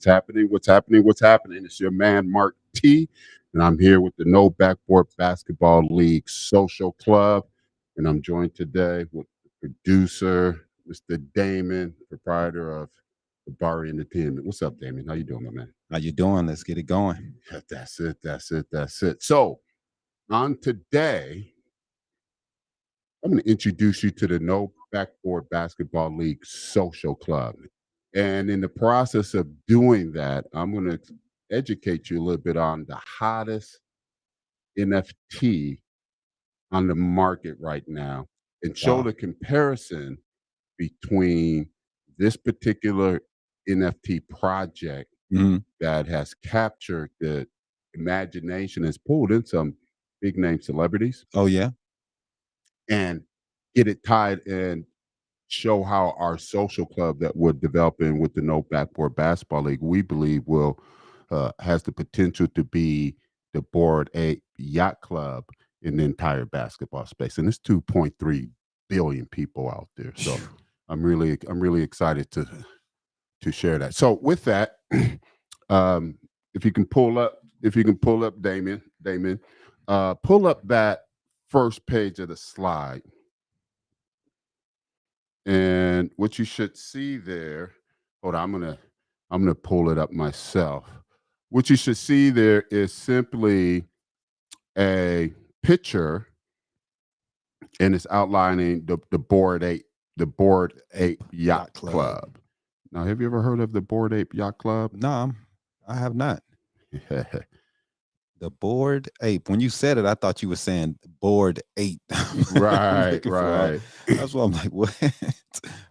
What's happening? What's happening? What's happening? It's your man, Mark T. And I'm here with the No Backboard Basketball League Social Club. And I'm joined today with the producer, Mr. Damon, proprietor of the Bar Entertainment. What's up, Damon? How you doing, my man? How you doing? Let's get it going. That's it. That's it. That's it. So on today, I'm going to introduce you to the No Backboard Basketball League Social Club. And in the process of doing that, I'm going to educate you a little bit on the hottest NFT on the market right now and show Wow. the comparison between this particular NFT project Mhm. that has captured the imagination, has pulled in some big name celebrities, Oh yeah. and get it tied and show how our social club that we're developing with the No Backboard Basketball League, we believe will has the potential to be the Board A Yacht Club in the entire basketball space. And there's 2.3 billion people out there. So I'm really excited to share that. So with that, if you can pull up Damon, pull up that first page of the slide. And what you should see there, hold on, I'm gonna pull it up myself. What you should see there is simply a picture, and it's outlining the Board Ape Yacht Yacht Club. Club. Now, have you ever heard of the Board Ape Yacht Club? No, I have not. The Bored Ape. When you said it, I thought you were saying Bored Ape. Right, Looking for right. that's why I'm like, what?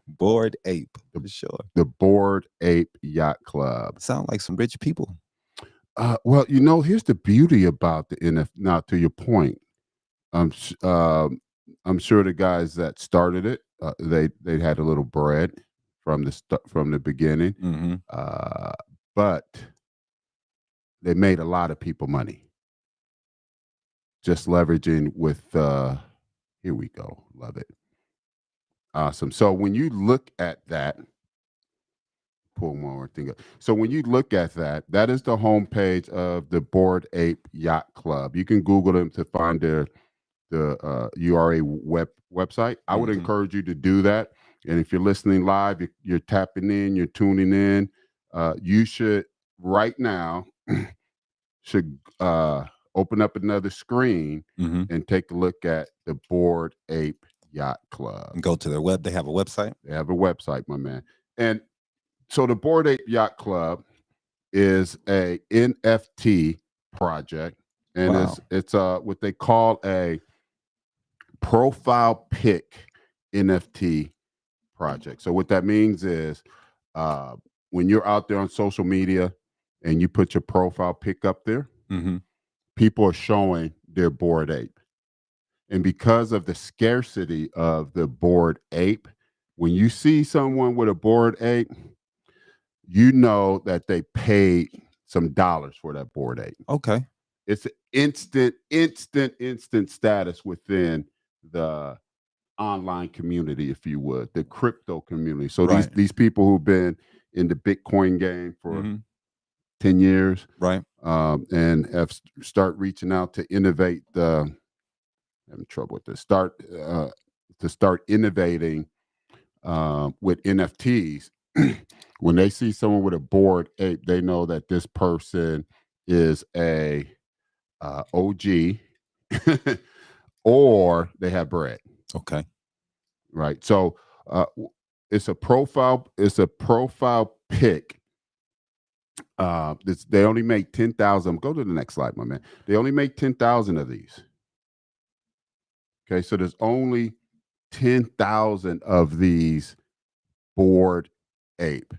Bored Ape. For sure. The Board Ape Yacht Club. Sound like some rich people. Well, here's the beauty about the NF. Now, to your point, I'm sure the guys that started it, they had a little bread from the beginning, Hmm. but they made a lot of people money just leveraging with. Here we go, love it, awesome. So when you look at that, pull one more thing up. So when you look at that, that is the homepage of the Bored Ape Yacht Club. You can Google them to find the URA website. I would Mhm. encourage you to do that. And if you're listening live, you're tapping in, you're tuning in. You should right now should open up another screen Hmm. and take a look at the Bored Ape Yacht Club. And go to their web. They have a website. They have a website, my man. And so the Bored Ape Yacht Club is a NFT project, and Wow. it's what they call a profile pic NFT project. So what that means is uh, when you're out there on social media and you put your profile pic up there, Hmm. people are showing their Bored Ape. And because of the scarcity of the Bored Ape, when you see someone with a Bored Ape, you know that they paid some dollars for that Bored Ape. Okay. It's an instant status within the online community, if you would, the crypto community. So Right. these people who've been in the Bitcoin game for Hmm. 10 years, Right. and have start reaching out to innovate having trouble with this, start innovating with NFTs. When they see someone with a Bored Ape, they know that this person is a OG or they have bread, Okay. right? So it's a profile pic. They only make 10,000. Go to the next slide, my man. They only make 10,000 of these. Okay, so there's only 10,000 of these Bored Ape.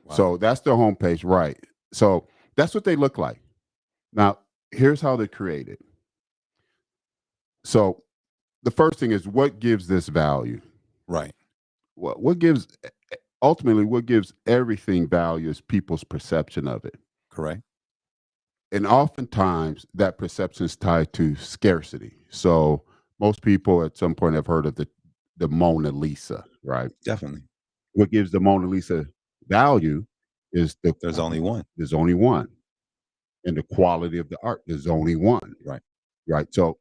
Wow. So that's their homepage, right? So that's what they look like. Now, here's how they're created. So the first thing is, what gives this value? Right. What gives ultimately what gives everything value is people's perception of it. Correct. And oftentimes that perception is tied to scarcity. So most people at some point have heard of the Mona Lisa, right? Definitely. What gives the Mona Lisa value is There's only one. there's only one, and the quality of the art, there's only one. Right. Right. So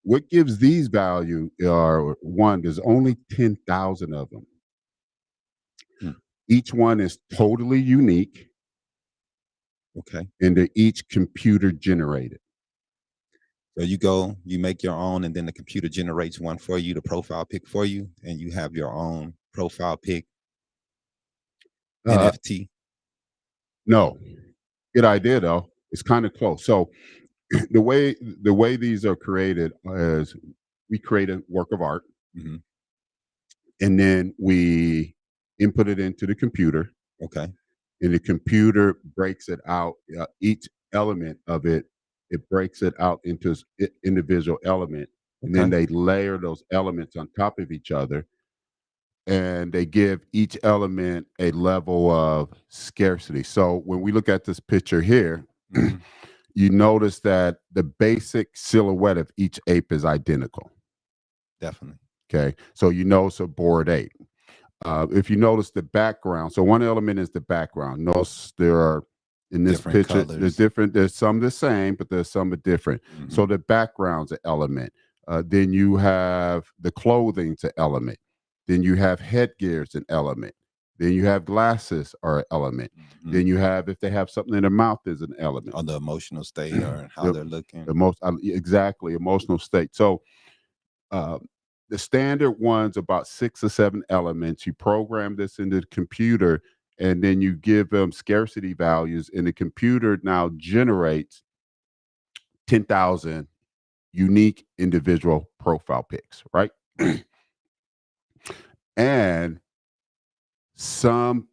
what gives these value are one, there's only 10,000 of them. Hmm. Each one is totally unique, Okay. and they're each computer generated. So you go, you make your own, and then the computer generates one for you, the profile pic for you, and you have your own profile pic Uh, NFT. no, good idea though. It's kind of close. So the way these are created is we create a work of art, Hmm. and then we input it into the computer, Okay. and the computer breaks it out. Each element of it, it breaks it out into individual element, and then Okay. they layer those elements on top of each other, and they give each element a level of scarcity. So when we look at this picture here, Hmm. you notice that the basic silhouette of each ape is identical. Definitely. Okay, so you know it's a bored ape. If you notice the background, so one element is the background. Notice there are in this Different picture, there's colors. different. There's some the same, but there's some are different. Hmm. So the background's an element. Then you have the clothing's an element. Then you have headgear's an element. Then you have glasses are an element. Hmm. Then you have if they have something in their mouth is an element. Or the emotional state or how The, they're looking. the most exactly emotional state. So uh, the standard one's about 6 or 7 elements. You program this into the computer, and then you give them scarcity values, and the computer now generates 10,000 unique individual profile pics, right? And some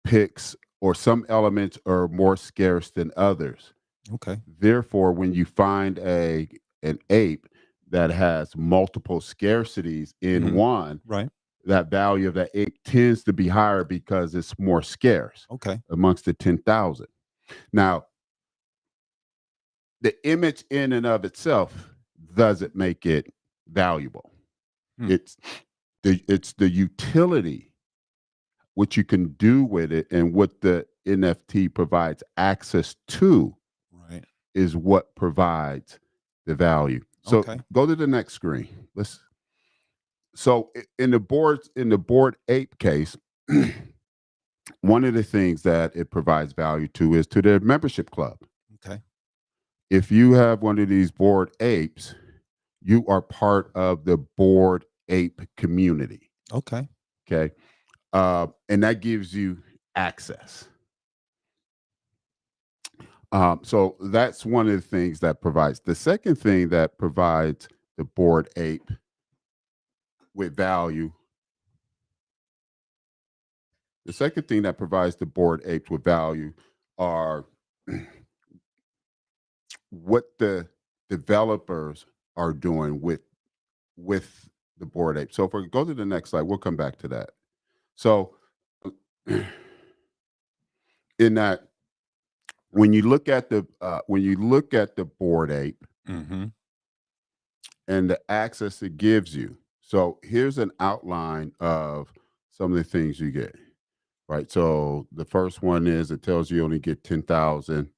pics or some elements are more scarce than others. Okay. Therefore, when you find an ape that has multiple scarcities in Hmm. one, Right. that value of that ape tends to be higher because it's more scarce Okay. amongst the 10,000. Now, the image in and of itself doesn't make it valuable. Hmm. It's the utility, what you can do with it, and what the NFT provides access to Right. is what provides the value. So Okay. go to the next screen. So in the board ape case, one of the things that it provides value to is to their membership club. Okay. If you have one of these board apes, you are part of the board ape community. Okay. Okay. And that gives you access. So that's one of the things that provides. The second thing that provides the board ape with value, the second thing that provides the board apes with value are what the developers are doing with the board ape. So if we go to the next slide, we'll come back to that. So in that, when you look at the board ape Hmm. and the access it gives you, so here's an outline of some of the things you get. Right. So the first one is it tells you only get 10,000.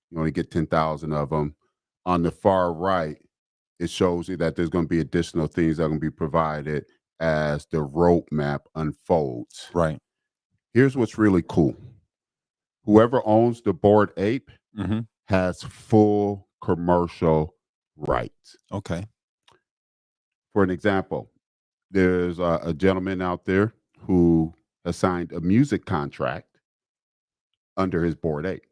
You only get 10,000 of them. On the far right, it shows you that there's going to be additional things that are going to be provided as the roadmap unfolds. Right. Here's what's really cool. Whoever owns the board ape Hmm. has full commercial rights. Okay. For an example, there's a gentleman out there who has signed a music contract under his board ape.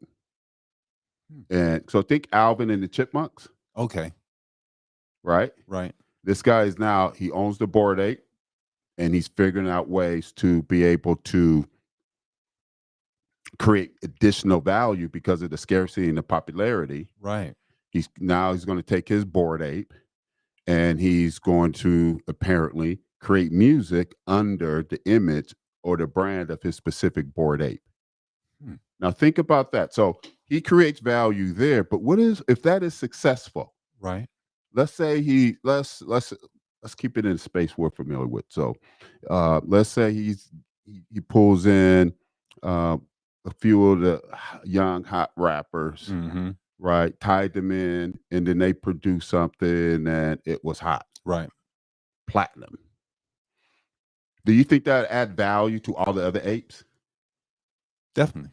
Hmm. And so think Alvin and the Chipmunks, Okay. right? Right. This guy is now, he owns the board ape, and he's figuring out ways to be able to create additional value because of the scarcity and the popularity. Right. He's going to take his board ape, and he's going to apparently create music under the image or the brand of his specific board ape. Hmm. Now think about that. So he creates value there, but what is if that is successful? Right. Let's say let's keep it in a space we're familiar with. So let's say he pulls in uh, a few of the young hot rappers, Mm-hmm. right? Tied them in, and then they produced something and it was hot, Right. platinum. Do you think that add value to all the other apes? Definitely.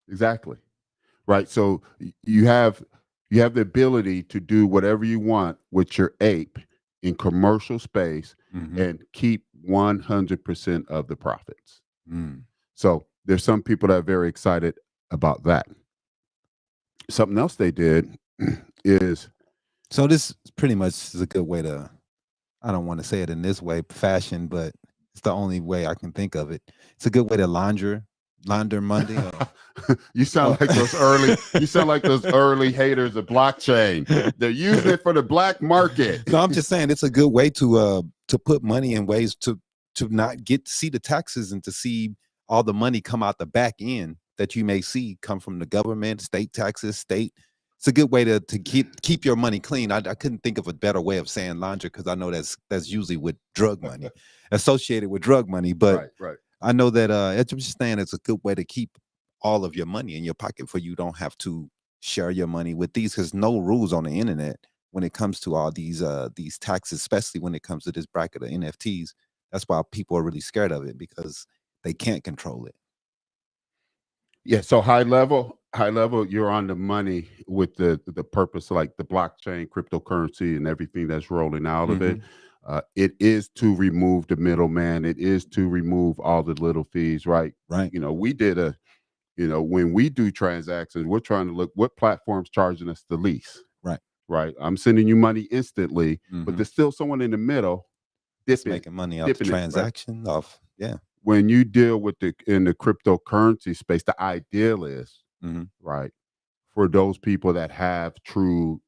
Exactly. Right. So you have the ability to do whatever you want with your ape in commercial space Mm-hmm. and keep 100% of the profits. Mm. So there's some people that are very excited about that. Something else they did is So this pretty much is a good way to, I don't want to say it in this way, fashion, but it's the only way I can think of it. It's a good way to launder money. you sound Or like those early you sound like those early haters of blockchain. They're using it for the black market. No, I'm just saying it's a good way to put money in ways to not get to see the taxes and to see all the money come out the back end that you may see come from the government, state taxes, state. It's a good way to keep your money clean. I couldn't think of a better way of saying launder because I know that's usually with drug money, associated with drug money. But Right, right. I know that it's just saying it's a good way to keep all of your money in your pocket for you don't have to share your money with these because no rules on the internet when it comes to all these taxes, especially when it comes to this bracket of NFTs. That's why people are really scared of it because they can't control it. Yeah, so high level, you're on the money with the purpose, like the blockchain, cryptocurrency, and everything that's rolling out of Mm-hmm. it. It is to remove the middleman. It is to remove all the little fees, right? Right. We did when we do transactions, we're trying to look what platform's charging us the least, Right. right? I'm sending you money instantly, but Mm-hmm. there's still someone in the middle It's dipping, making money off the dipping it, right? transaction off. Yeah. When you deal with in the cryptocurrency space, the ideal is Mm-hmm. right for those people that have true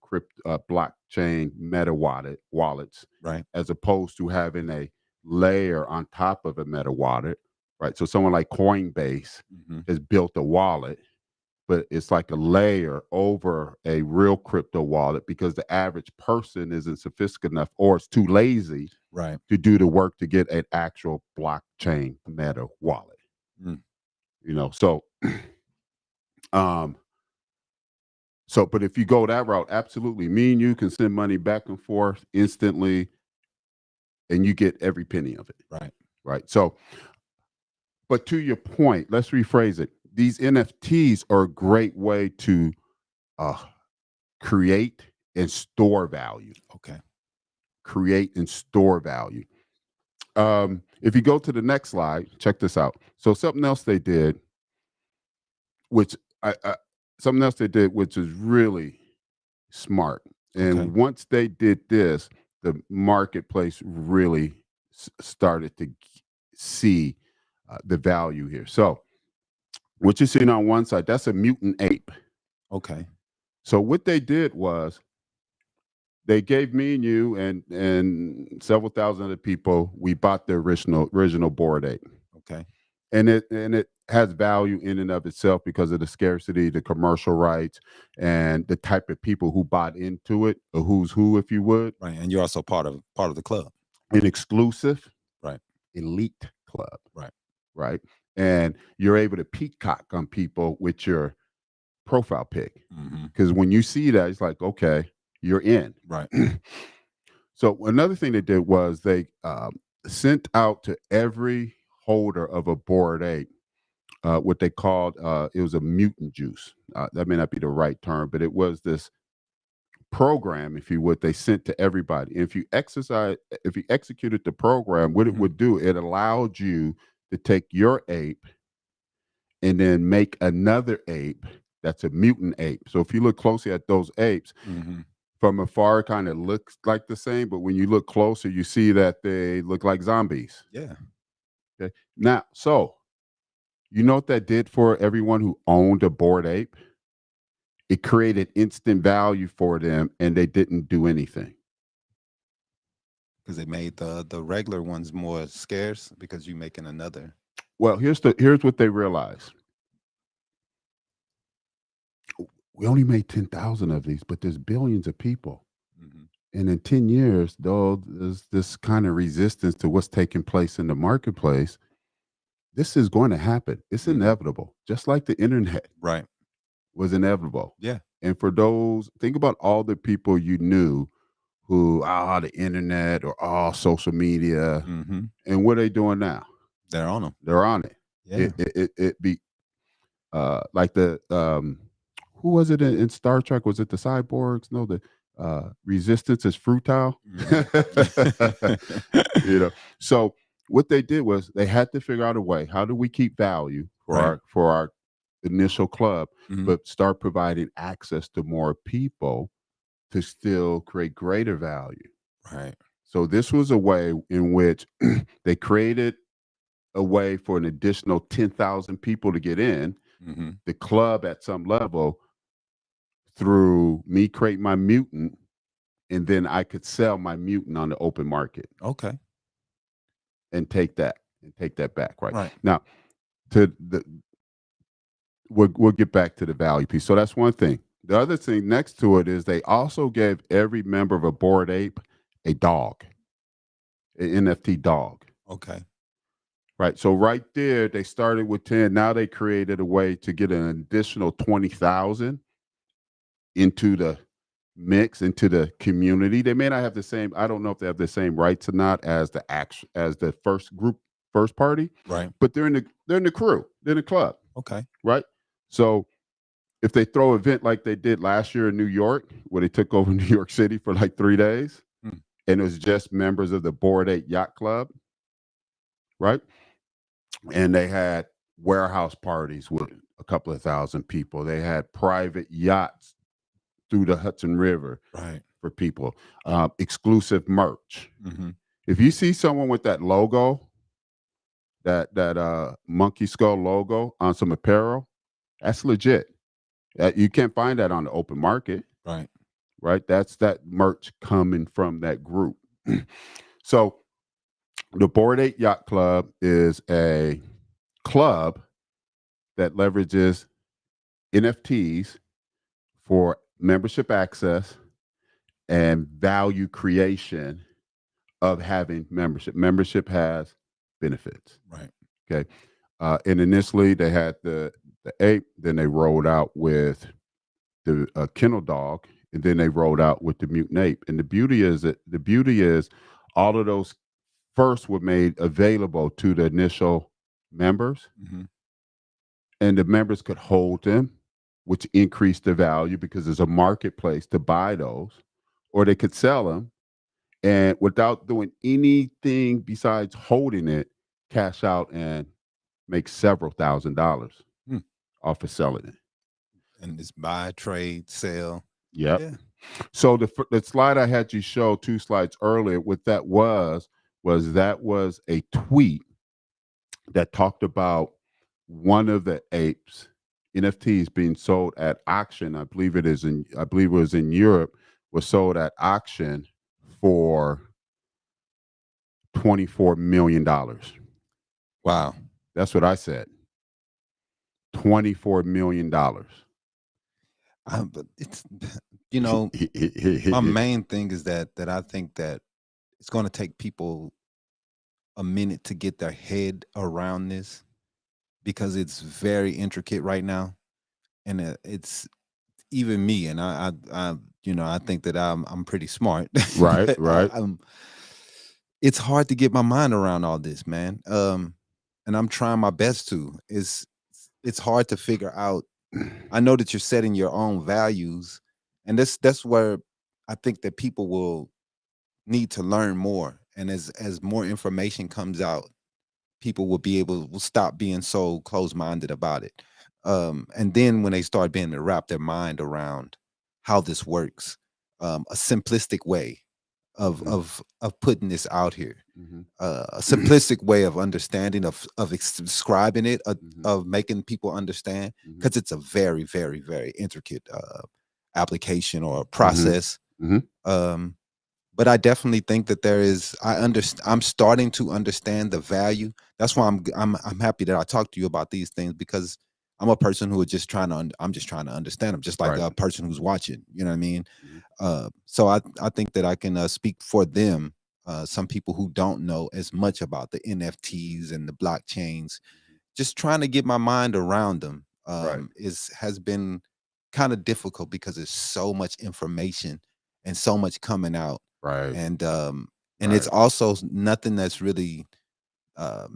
blockchain meta wallets, Right. as opposed to having a layer on top of a meta wallet, right? So someone like Coinbase Mm-hmm. has built a wallet, but it's like a layer over a real crypto wallet because the average person isn't sophisticated enough or it's too lazy Right. to do the work to get an actual blockchain meta wallet. Mm. So um but if you go that route, absolutely. Me and you can send money back and forth instantly and you get every penny of it. Right. Right. So, but to your point, let's rephrase it. These NFTs are a great way to uh, create and store value. Okay. Create and store value. If you go to the next slide, check this out. So something else they did, which something else they did, which is really smart. Okay. And once they did this, the marketplace really started to see the value here. So, what you're seeing on one side, that's a mutant ape. Okay. So, what they did was they gave me and you and several thousand other people, we bought the original board ape. Okay. And it has value in and of itself because of the scarcity, the commercial rights, and the type of people who bought into it, a who's who, if you would. Right. And you're also part of the club. An exclusive, Right. elite club, Right. right? And you're able to peacock on people with your profile pic Mm-hmm. because when you see that, it's like, okay, you're in. Right. So another thing they did was they sent out to every holder of a board ape what they called it was a mutant juice. That may not be the right term, but it was this program, if you would, they sent to everybody. And if you executed the program, what it Mm-hmm. would do, it allowed you to take your ape and then make another ape that's a mutant ape. So if you look closely at those apes, Mm-hmm. from afar, it kind of looks like the same, but when you look closer, you see that they look like zombies. Yeah. Okay. Now, so you know what that did for everyone who owned a board ape? It created instant value for them and they didn't do anything. Because it made the regular ones more scarce because you're making another. Well, here's what they realized. We only made 10,000 of these, but there's billions of people. Mm-hmm. And in 10 years, though there's this kind of resistance to what's taking place in the marketplace, this is going to happen. It's inevitable, just like the internet Right. was inevitable. Yeah. And for those, think about all the people you knew who, the internet or social media, Mm-hmm. and what are they doing now? They're on them. They're on it. Yeah. It be like the who was it in Star Trek? Was it the cyborgs? No, the resistance is futile. You know, so what they did was they had to figure out a way. How do we keep value for Right. our initial club, Mhm. but start providing access to more people to still create greater value? Right. So this was a way in which they created a way for an additional 10,000 people to get in Mm-hmm. the club at some level through me create my mutant, and then I could sell my mutant on the open market Okay. and take that back. Right Right. now, to the we'll get back to the value piece. So that's one thing. The other thing next to it is they also gave every member of a Bored Ape a dog, an NFT dog. Okay. Right. So right there, they started with 10. Now they created a way to get an additional 20,000 into the mix, into the community. They may not have the same, I don't know if they have the same rights or not as the first group, first party, Right. but they're in the crew, they're in the club. Okay. Right. So if they throw an event like they did last year in New York, where they took over New York City for like 3 days, Mm. and it was just members of the Bored Ape Yacht Club, right? And they had warehouse parties with a couple of thousand people. They had private yachts through the Hudson River Right. for people, exclusive merch. Mm-hmm. If you see someone with that logo, that monkey skull logo on some apparel, that's legit. You can't find that on the open market, Right. right? That's that merch coming from that group. So the Bored Ape Yacht Club is a club that leverages NFTs for membership access and value creation of having membership. Membership has benefits. Right. Okay. And initially they had the ape, then they rolled out with the kennel dog, and then they rolled out with the mutant ape. And the beauty is all of those first were made available to the initial members, Mm-hmm. and the members could hold them, which increased the value because there's a marketplace to buy those, or they could sell them and without doing anything besides holding it, cash out and make several $1,000s Hmm. off of selling it. And it's buy, trade, sell. Yep. Yeah. So the slide I had you show 2 slides earlier, what that was a tweet that talked about one of the apes NFTs being sold at auction. I believe it was in Europe, was sold at auction for $24 million. Wow. That's what I said. $24 million. But it's my main thing is that I think that it's going to take people a minute to get their head around this because it's very intricate right now, and it's even me, and I think that I'm pretty smart, Right, but right. it's hard to get my mind around all this, man. And I'm trying my best to. It's hard to figure out. I know that you're setting your own values, and that's where I think that people will need to learn more. And as more information comes out, people will stop being so close-minded about it. And then when they start being to wrap their mind around how this works, a simplistic way of putting this out here, Mhm. a simplistic way of understanding of describing it, Mhm. of making people understand, Mhm. because it's a very, very, very intricate application or Mhm. process. Mhm. But I definitely think that there is. I'm starting to understand the value. That's why I'm happy that I talked to you about these things, because I'm a person who is just trying to. I'm just trying to understand them, just like Right. a person who's watching. You know what I mean? Mhm. So I think that I can speak for them. Some people who don't know as much about the NFTs and the blockchains, just trying to get my mind around them Right. has been kind of difficult because there's so much information and so much coming out, Right. and it's Right. also nothing that's really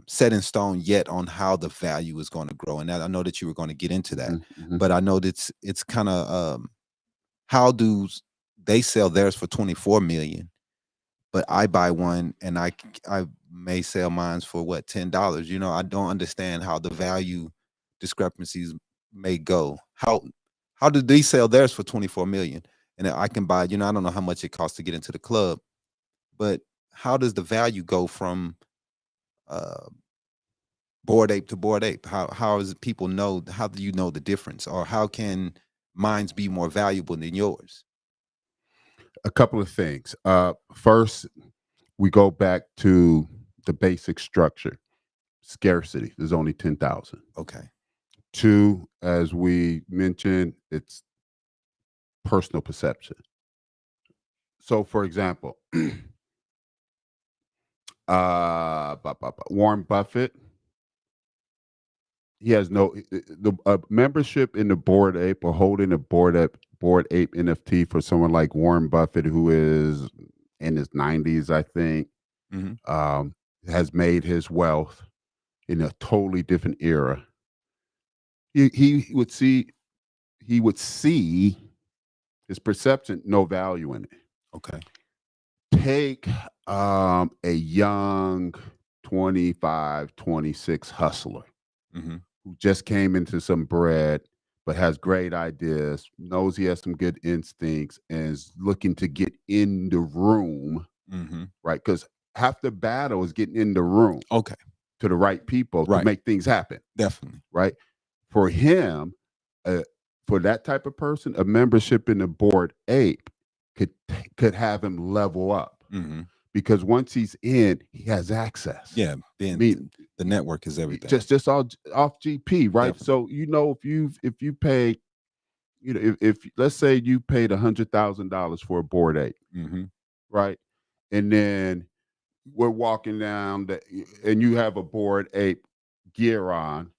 set in stone yet on how the value is going to grow. And I know that you were going to get into that, Mhm. but I know that it's kind of how do they sell theirs for 24 million, but I buy one and I may sell mines for what, $10. You know, I don't understand how the value discrepancies may go. How do they sell theirs for 24 million? And I can buy, you know, I don't know how much it costs to get into the club, but how does the value go from uh board ape to board ape? How is it people know, how do you know the difference? Or how can mines be more valuable than yours? A couple of things. First, we go back to the basic structure. Scarcity. There's only 10,000. Okay. Two, as we mentioned, it's personal perception. So, for example, Warren Buffett, he has no the membership in the Board Ape or holding a Board Ape NFT for someone like Warren Buffett, who is in his 90s, I think, Hmm. um, has made his wealth in a totally different era. He would see his perception no value in it. Okay. Take a young 25, 26 hustler Hmm. who just came into some bread but has great ideas, knows he has some good instincts, and is looking to get in the room, Hmm. right? Because half the battle is getting in the room Okay. to the right people to Right. make things happen, Definitely. right? For him, uh, for that type of person, a membership in the Board Ape could have him level up Hmm. because once he's in, he has access. Yeah. I Being mean, the network is everything. just all off GP, right? Definitely. So if you pay, if let's say you paid $100,000 for a Board Ape, Hmm. right, and then we're walking down and you have a Board Ape gear on,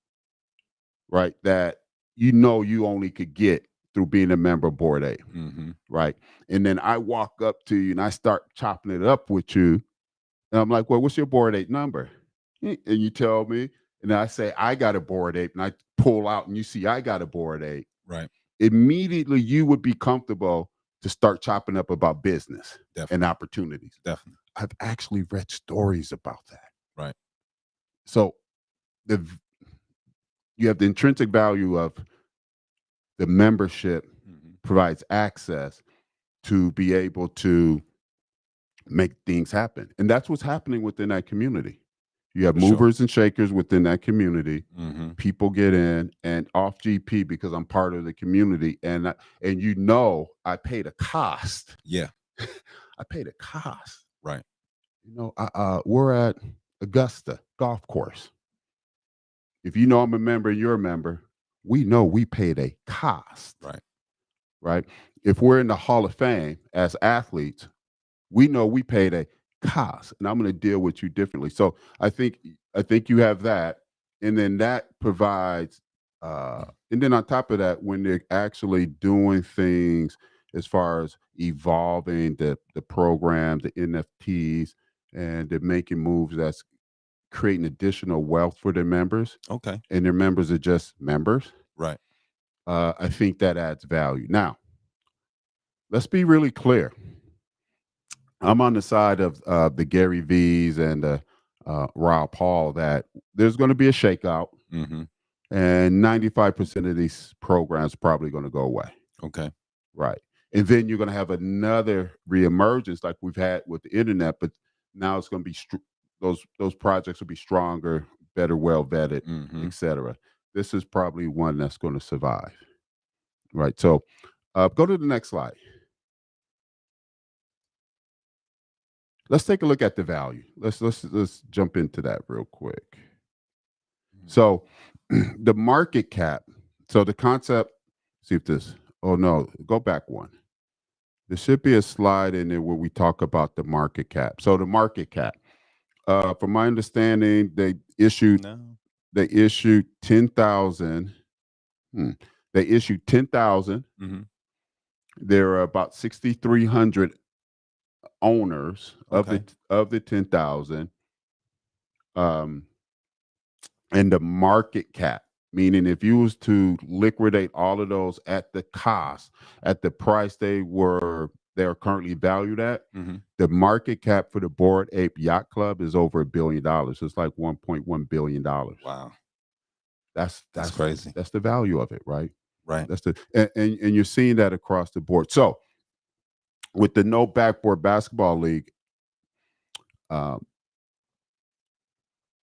right? That you only could get through being a member of Board Ape, Hmm. right? And then I walk up to you and I start chopping it up with you. And I'm like, well, what's your Board Ape number? And you tell me, and I say, I got a Board Ape, and I pull out and you see I got a Board Ape. Right. Immediately you would be comfortable to start chopping up about business and Definitely. opportunities. Definitely. I've actually read stories about that. Right. So the you have the intrinsic value of the membership Hmm. provides access to be able to make things happen. And that's what's happening within that community. You have For sure. movers and shakers within that community. Hmm. People get in and off GP because I'm part of the community. And I paid a cost. Yeah. I paid a cost. Right. We're at Augusta Golf Course. If you know I'm a member, you're a member. We know we paid a cost. Right. Right? If we're in the Hall of Fame as athletes, we know we paid a cost, and I'm going to deal with you differently. So I think you have that, and then that provides, and then on top of that, when they're actually doing things as far as evolving the program, the NFTs, and they're making moves that's creating additional wealth for their members, Okay. and their members are just members. Right. I think that adds value. Now, let's be really clear. I'm on the side of the Gary V's and Rob Paul that there's going to be a shakeout, Hmm. and 95% of these programs are probably going to go away. Okay. Right. And then you're going to have another reemergence like we've had with the internet, but now it's going to be those projects will be stronger, better, well vetted, Hmm. etc. This is probably one that's going to survive. Right. So go to the next slide. Let's take a look at the value. Let's jump into that real quick. So the market cap. So the concept, see if this, oh no, go back one. There should be a slide in there where we talk about the market cap. So the market cap, from my understanding, they issued No. they issued 10,000. They issued 10,000. Mm-hmm. There are about 6,300 owners Okay. of the 10,000. Um, and the market cap, meaning if you was to liquidate all of those at the cost, at the price they're currently valued at, Mm-hmm. the market cap for the Bored Ape Yacht Club is over $1 billion. It's like $1.1 billion. Wow. That's That's that's crazy. that's the value of it, right? Right. That's the and you're seeing that across the board. So with the No Backboard Basketball League, um,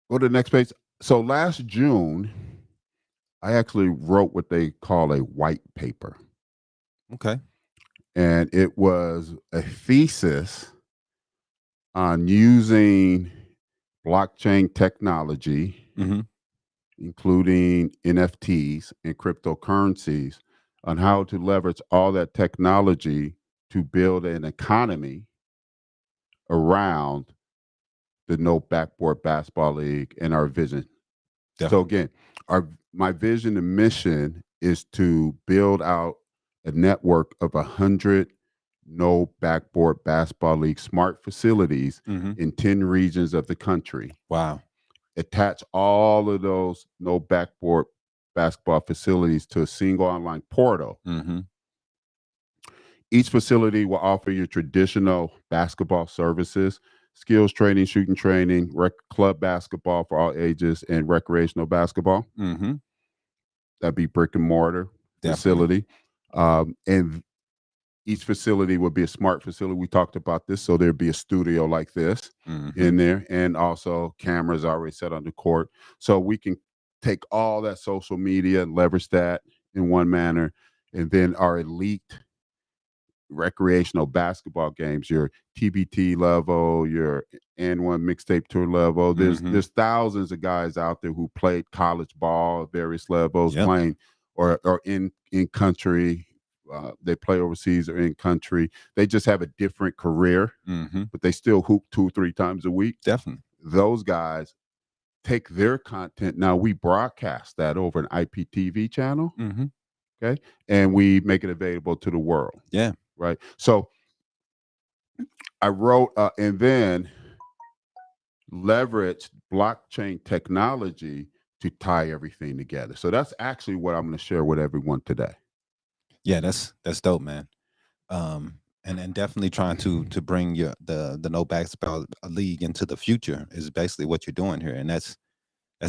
go to the next page. So last June, I actually wrote what they call a white paper, Okay. and it was a thesis on using blockchain technology, Mm-hmm. including NFTs and cryptocurrencies, on how to leverage all that technology to build an economy around the No Backboard Basketball League and our vision. So Definitely. again, my vision and mission is to build out a network of 100 No Backboard Basketball League smart facilities Mm-hmm. in 10 regions of the country. Wow. Attach all of those No Backboard basketball facilities to a single online portal. Mm-hmm. Each facility will offer you traditional basketball services, skills training, shooting training, club basketball for all ages, and recreational basketball. Mm-hmm. That'd be brick and mortar Definitely. facility. And each facility would be a smart facility. We talked about this. So there'd be a studio like this Mm-hmm. in there, and also cameras already set on the court. So we can take all that social media and leverage that in one manner. And then our elite recreational basketball games, your TBT level, your N1 mixtape tour level. Mm-hmm. There's thousands of guys out there who played college ball at various levels, Yep. playing or in country. They play overseas or in country. They just have a different career, Mm-hmm. but they still hoop 2-3 times a week. Definitely. Those guys take their content. Now we broadcast that over an IPTV channel, Mm-hmm. okay, and we make it available to the world. Yeah. Right. So I wrote, and then leverage blockchain technology to tie everything together. So that's actually what I'm going to share with everyone today. Yeah, that's dope, man. And definitely trying to bring the No Basketball League into the future is basically what you're doing here, and that's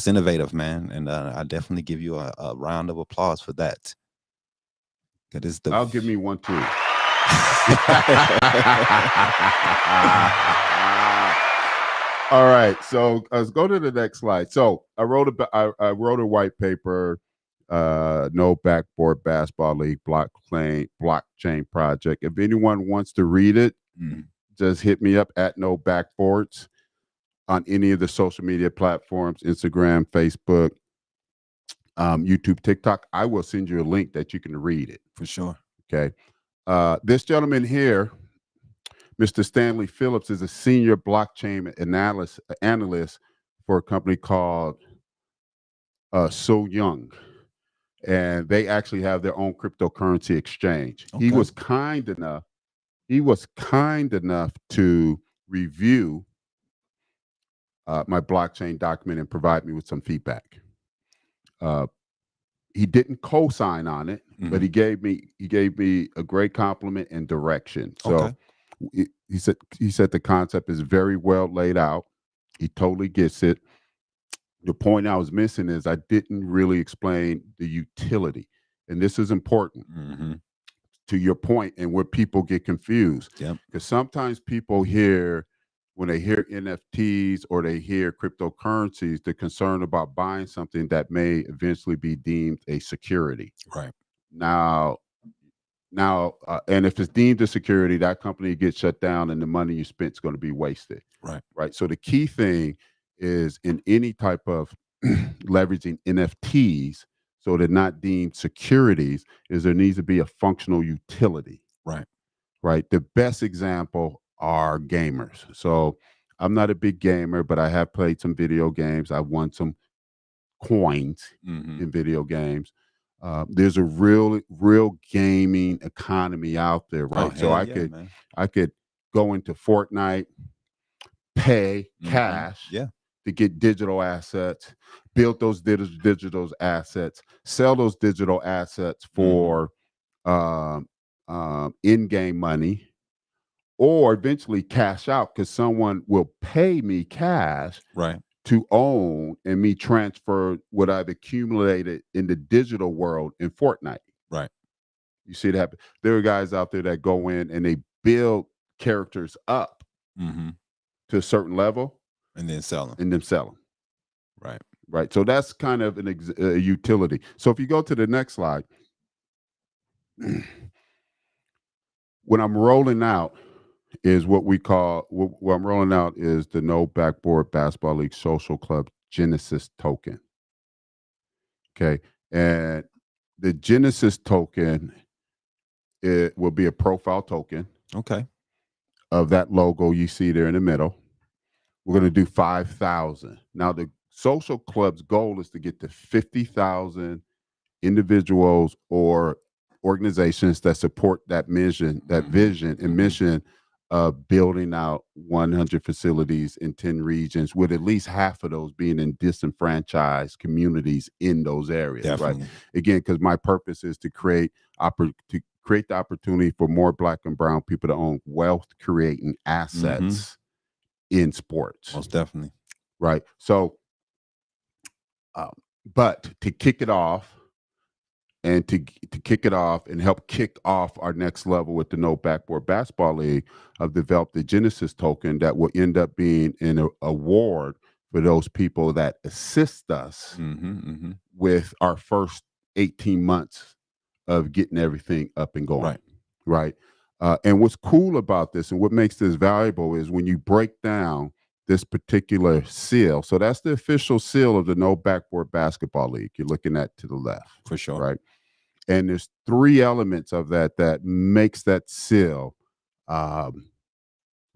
innovative, man. And I definitely give you a round of applause for that. That is the. I'll give me one too. All right, so let's go to the next slide. So I wrote a white paper, No Backboard Basketball League blockchain project. If anyone wants to read it, just hit me up at No Backboards on any of the social media platforms: Instagram, Facebook, YouTube, TikTok. I will send you a link that you can read it. For sure. Okay. This gentleman here, Mr. Stanley Phillips, is a senior blockchain analyst for a company called So Young. And they actually have their own cryptocurrency exchange. Okay. He was kind enough to review my blockchain document and provide me with some feedback. He didn't co-sign on it, but he gave me a great compliment and direction. So he said the concept is very well laid out. He totally gets it. The point I was missing is I didn't really explain the utility, and this is important to your point and where people get confused. Yep. Because sometimes people when they hear NFTs or they hear cryptocurrencies, they're concerned about buying something that may eventually be deemed a security. Right. Now, and if it's deemed a security, that company gets shut down and the money you spent is going to be wasted. Right. Right. So the key thing is in any type of leveraging NFTs, so they're not deemed securities, is there needs to be a functional utility. Right. Right. The best example are gamers. So I'm not a big gamer, but I have played some video games. I've won some coins Mm-hmm. in video games. There's a real gaming economy out there, Oh, right? So hell yeah, man. I could go into Fortnite, pay Mm-hmm. cash Yeah. to get digital assets, build those digital assets, sell those digital assets for um, in-game money, or eventually cash out because someone will pay me cash Right. to own and me transfer what I've accumulated in the digital world in Fortnite. Right. You see it happen. There are guys out there that go in and they build characters up Mm-hmm. to a certain level And then sell them. and then sell them. Right. Right. So that's kind of a utility. So if you go to the next slide, when I'm rolling out is what we call what I'm rolling out is the No Backboard Basketball League Social Club Genesis token. Okay. And the Genesis token, it will be a profile token Okay. of that logo you see there in the middle. We're going to do 5,000. Now, the social club's goal is to get to 50,000 individuals or organizations that support that vision and mission of building out 100 facilities in 10 regions, with at least half of those being in disenfranchised communities in those areas. Definitely. Right? Again, because my purpose is to create the opportunity for more Black and brown people to own wealth creating assets in sports. Most definitely. Right. So, but to kick it off, and to kick it off and help kick off our next level with the No Backboard Basketball League, I've developed the Genesis token that will end up being an award for those people that assist us with our first 18 months of getting everything up and going. Right. And what's cool about this and what makes this valuable is when you break down this particular seal. So that's the official seal of the No Backboard Basketball League. You're looking at to the left. For sure. Right. And there's 3 elements of that makes that seal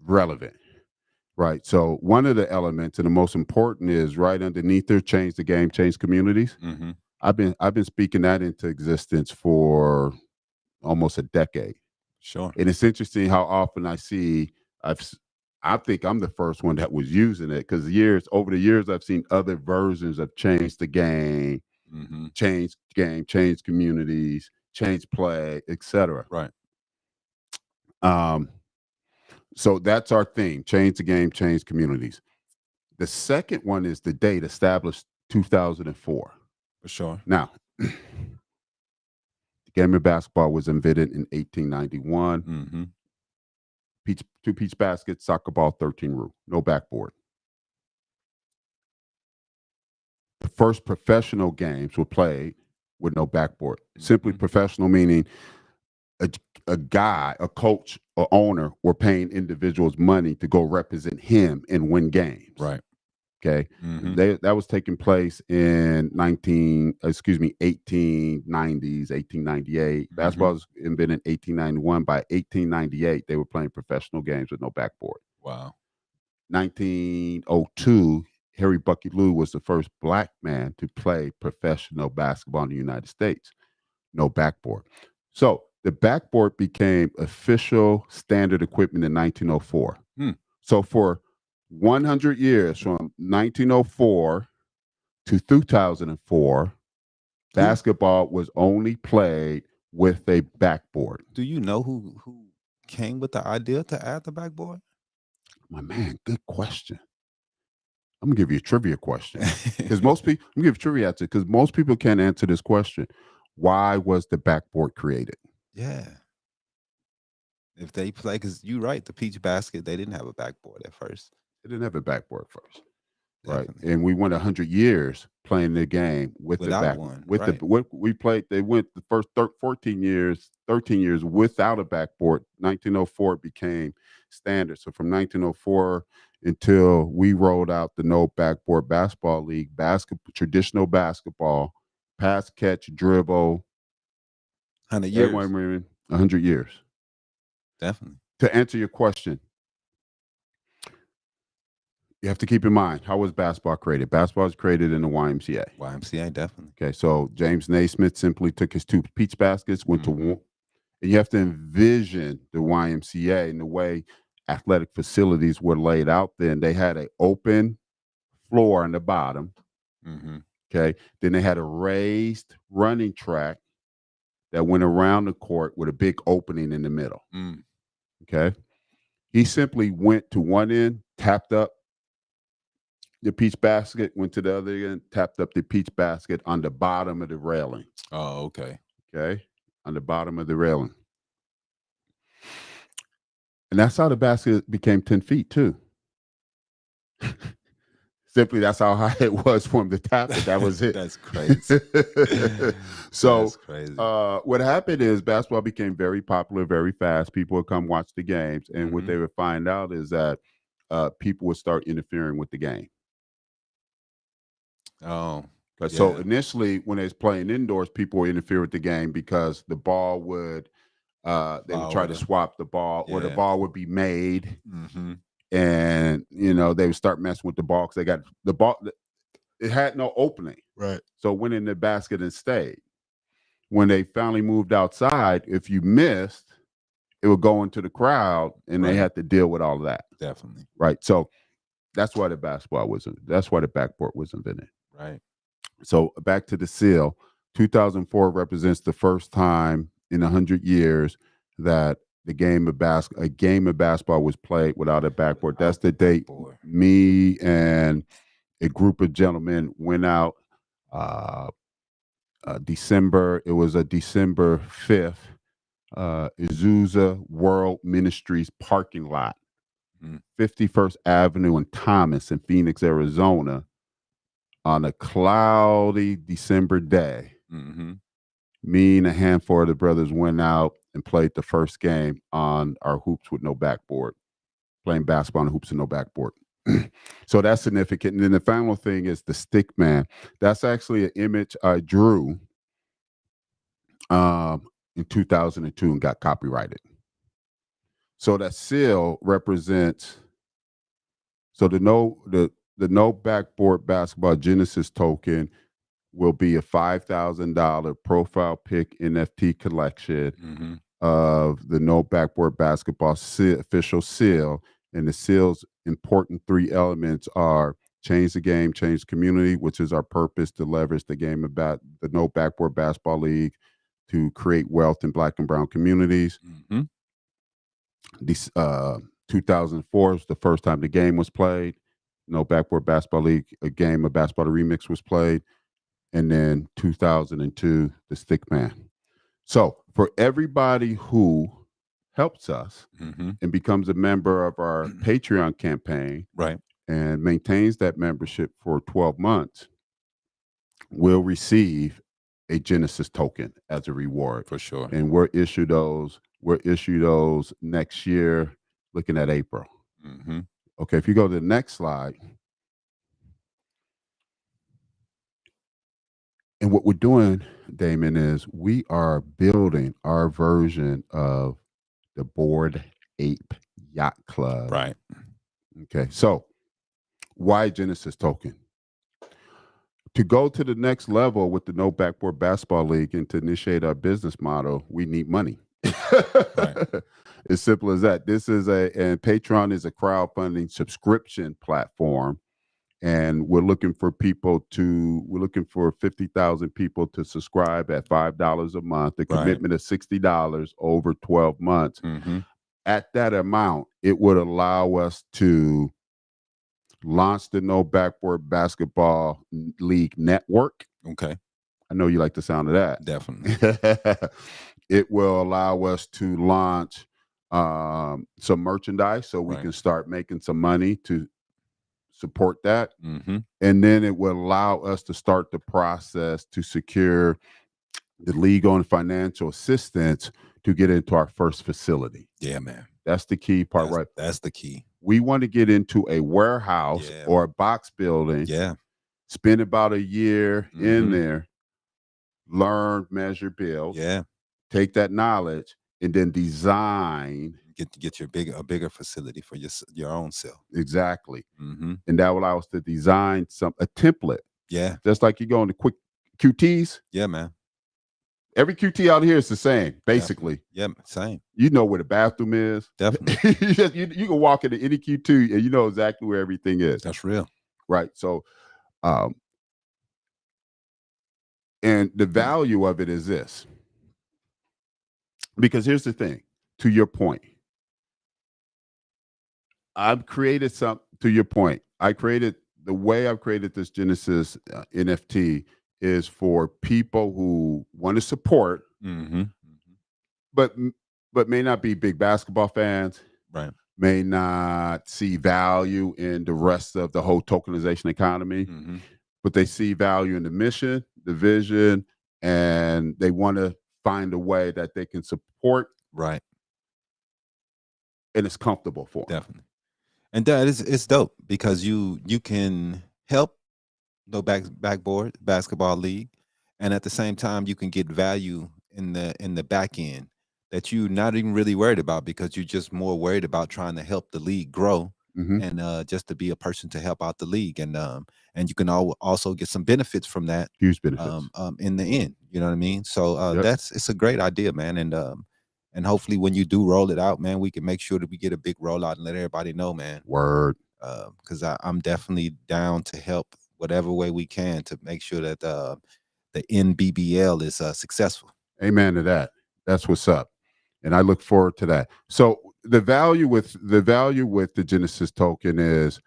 relevant. Right. So one of the elements and the most important is right underneath there, change the game, change communities. I've been speaking that into existence for almost a decade. Sure. And it's interesting how often I see I think I'm the first one that was using it because over the years I've seen other versions of change the game, change communities, change play, etc. Right. So that's our theme: change the game, change communities. The second one is the date established 2004. For sure. Now, the game of basketball was invented in 1891. Two peach baskets, soccer ball, 13 rule, no backboard. The first professional games were played with no backboard. Simply professional meaning a guy, a coach, or owner were paying individuals money to go represent him and win games. Right. Okay. That was taking place in 1890s, 1898. Basketball was invented in 1891. By 1898, they were playing professional games with no backboard. Wow. 1902, Harry Bucky Lou was the first Black man to play professional basketball in the United States. No backboard. So the backboard became official standard equipment in 1904. So for 100 years, from 1904 to 2004, basketball was only played with a backboard. Do you know who came with the idea to add the backboard? My man, good question. I'm gonna give you a trivia question because most people. I'm gonna give trivia answer because most people can't answer this question. Why was the backboard created? Yeah. If they play, because you're right, the peach basket, they didn't have a backboard at first. They didn't have a backboard first. Definitely. Right. And we went 100 years playing the game Without the back one, with right. we played. They went the first 13 years without a backboard. 1904 it became standard. So from 1904 until we rolled out the No Backboard Basketball League, traditional basketball, pass, catch, dribble. 100 years. 100 years. Definitely. To answer your question, You have to keep in mind, how was basketball created? Basketball was created in the YMCA. YMCA, definitely. Okay, so James Naismith simply took his 2 peach baskets, went to one, and you have to envision the YMCA and the way athletic facilities were laid out then. They had an open floor on the bottom. Okay, then they had a raised running track that went around the court with a big opening in the middle. Okay, he simply went to one end, tapped up the peach basket, went to the other end, tapped up the peach basket on the bottom of the railing. Oh, okay. Okay, on the bottom of the railing. And that's how the basket became 10 feet too. Simply, that's how high it was for him to tap it. That was it. That's crazy. So That's crazy. what happened is basketball became very popular very fast. People would come watch the games. And what they would find out is that people would start interfering with the game. Oh, So initially, when they was playing indoors, people would interfere with the game because the ball would, they would try to swap the ball, or the ball would be made. And they would start messing with the ball because they got the ball. It had no opening, right? So it went in the basket and stayed. When they finally moved outside, if you missed, it would go into the crowd, and they had to deal with all of that. Definitely, right? So that's why the basketball was. That's why the backboard was invented, right? So back to the seal. 2004 represents the first time in 100 years that a game of basketball was played without a backboard. That's the date me and a group of gentlemen went out December. It was a December 5th, Azusa World Ministries parking lot, 51st Avenue and Thomas in Phoenix, Arizona, on a cloudy December day. Me and a handful of the brothers went out and played the first game on our hoops with no backboard, playing basketball on hoops and no backboard. So that's significant. And then the final thing is the stick man. That's actually an image I drew in 2002 and got copyrighted. So that seal represents, so the no backboard basketball Genesis token will be a $5,000 profile pic NFT collection of the no backboard basketball official seal. And the seal's important 3 elements are change the game, change the community, which is our purpose to leverage the game about the no backboard basketball league to create wealth in Black and brown communities. This 2004 was the first time the game was played. No backboard basketball league, a game of basketball remix was played. And then 2002, the stick man. So for everybody who helps us and becomes a member of our Patreon campaign, right, and maintains that membership for 12 months, will receive a Genesis token as a reward. for sure. And we'll issue those next year, looking at April. Okay, if you go to the next slide. And what we're doing, Damon, is we are building our version of the Bored Ape Yacht Club. Right. Okay, so why Genesis token? To go to the next level with the No Backboard Basketball League and to initiate our business model, we need money. Right. As simple as that. And Patreon is a crowdfunding subscription platform. And we're looking for 50,000 people to subscribe at $5 a month, a commitment of $60 over 12 months. At that amount, it would allow us to launch the No Backboard Basketball League Network. Okay. I know you like the sound of that. Definitely. It will allow us to launch some merchandise so we can start making some money to support that. And then it will allow us to start the process to secure the legal and financial assistance to get into our first facility. Yeah, man. That's the key part, right? That's the key. We want to get into a warehouse or a box building. Yeah. Spend about a year in there, learn, measure, build. Yeah. Take that knowledge and then design Get your a bigger facility for your own self. exactly. Mm-hmm. And that will allow us to design a template. Yeah. Just like you go into quick QTs. Yeah, man. Every QT out here is the same, basically. Yeah, same. You know where the bathroom is. Definitely. you can walk into any QT and you know exactly where everything is. That's real. Right. So, and the value of it is this. Because here's the thing, to your point, I've created to your point, the way I've created this Genesis NFT is for people who want to support, Mm-hmm. but may not be big basketball fans, right? May not see value in the rest of the whole tokenization economy, mm-hmm. but they see value in the mission, the vision, and they want to find a way that they can support, right? And it's comfortable for them. Definitely. And that it's dope because you can help the backboard basketball league, and at the same time you can get value in the back end that you're not even really worried about because you're just more worried about trying to help the league grow, Mm-hmm. and just to be a person to help out the league, and you can also get some benefits from that, huge benefits in the end. You know what I mean? So Yep. it's a great idea, man, and hopefully when you do roll it out, man, we can make sure that we get a big rollout and let everybody know, man. Word. Because I'm definitely down to help whatever way we can to make sure that the NBBL is successful. Amen to that. That's what's up, and I look forward to that. So the value with the Genesis token is,